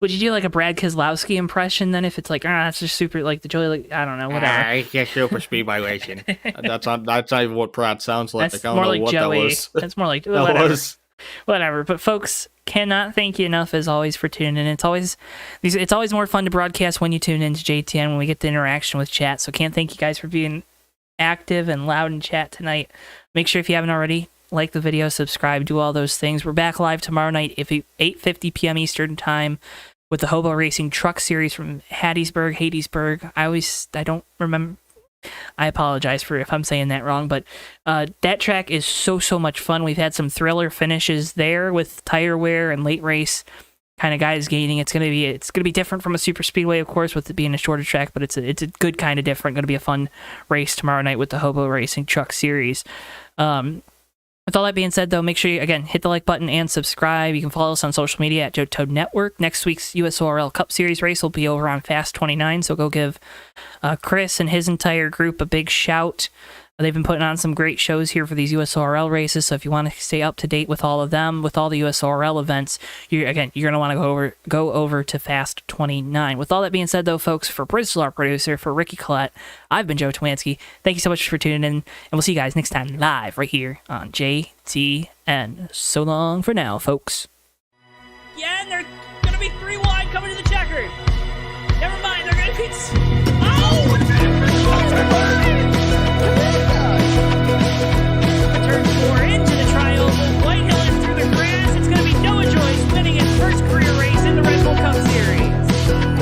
Would you do like a Brad Keselowski impression then if it's like, that's just super, like the joy, like, I don't know, whatever. It's just super speedway racing. That's not even what Pratt sounds like. That's I don't more know like what Joey. That was. That's more like, that whatever. was. Whatever. But folks, cannot thank you enough as always for tuning in. It's always more fun to broadcast when you tune into JTN, when we get the interaction with chat. So can't thank you guys for being active and loud in chat tonight. Make sure if you haven't already, like the video, subscribe, do all those things. We're back live tomorrow night at 8:50 p.m. Eastern Time with the Hobo Racing Truck Series from Hadesburg. I don't remember. I apologize for if I'm saying that wrong, but that track is so much fun. We've had some thriller finishes there with tire wear and late race kind of guys gaining. It's gonna be different from a super speedway, of course, with it being a shorter track, but it's a good kind of different. Gonna be a fun race tomorrow night with the Hobo Racing Truck Series. With all that being said, though, make sure you, again, hit the like button and subscribe. You can follow us on social media at JoeTowNetwork. Next week's USORL Cup Series race will be over on Fast 29, so go give Chris and his entire group a big shout. They've been putting on some great shows here for these USORL races, so if you want to stay up to date with all of them, with all the USORL events, you're going to want to go over to Fast 29. With all that being said, though, folks, for Bristol, our producer, for Ricky Collette, I've been Joe Tomansky. Thank you so much for tuning in, and we'll see you guys next time live right here on JTN. So long for now, folks. Yeah, and they're going to be 3 wide coming to the checkered. Never mind, they're going to be... Oh! Turn 4 into the trioval, Whitehill and through the grass. It's going to be Noah Joyce winning his first career race in the Red Bull Cup Series.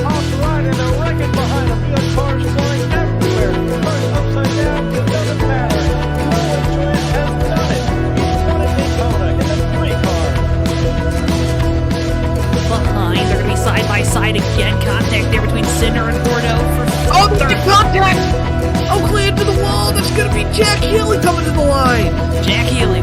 Off the line in the wrecking ball. Jack Healy coming to the line. Jack Healy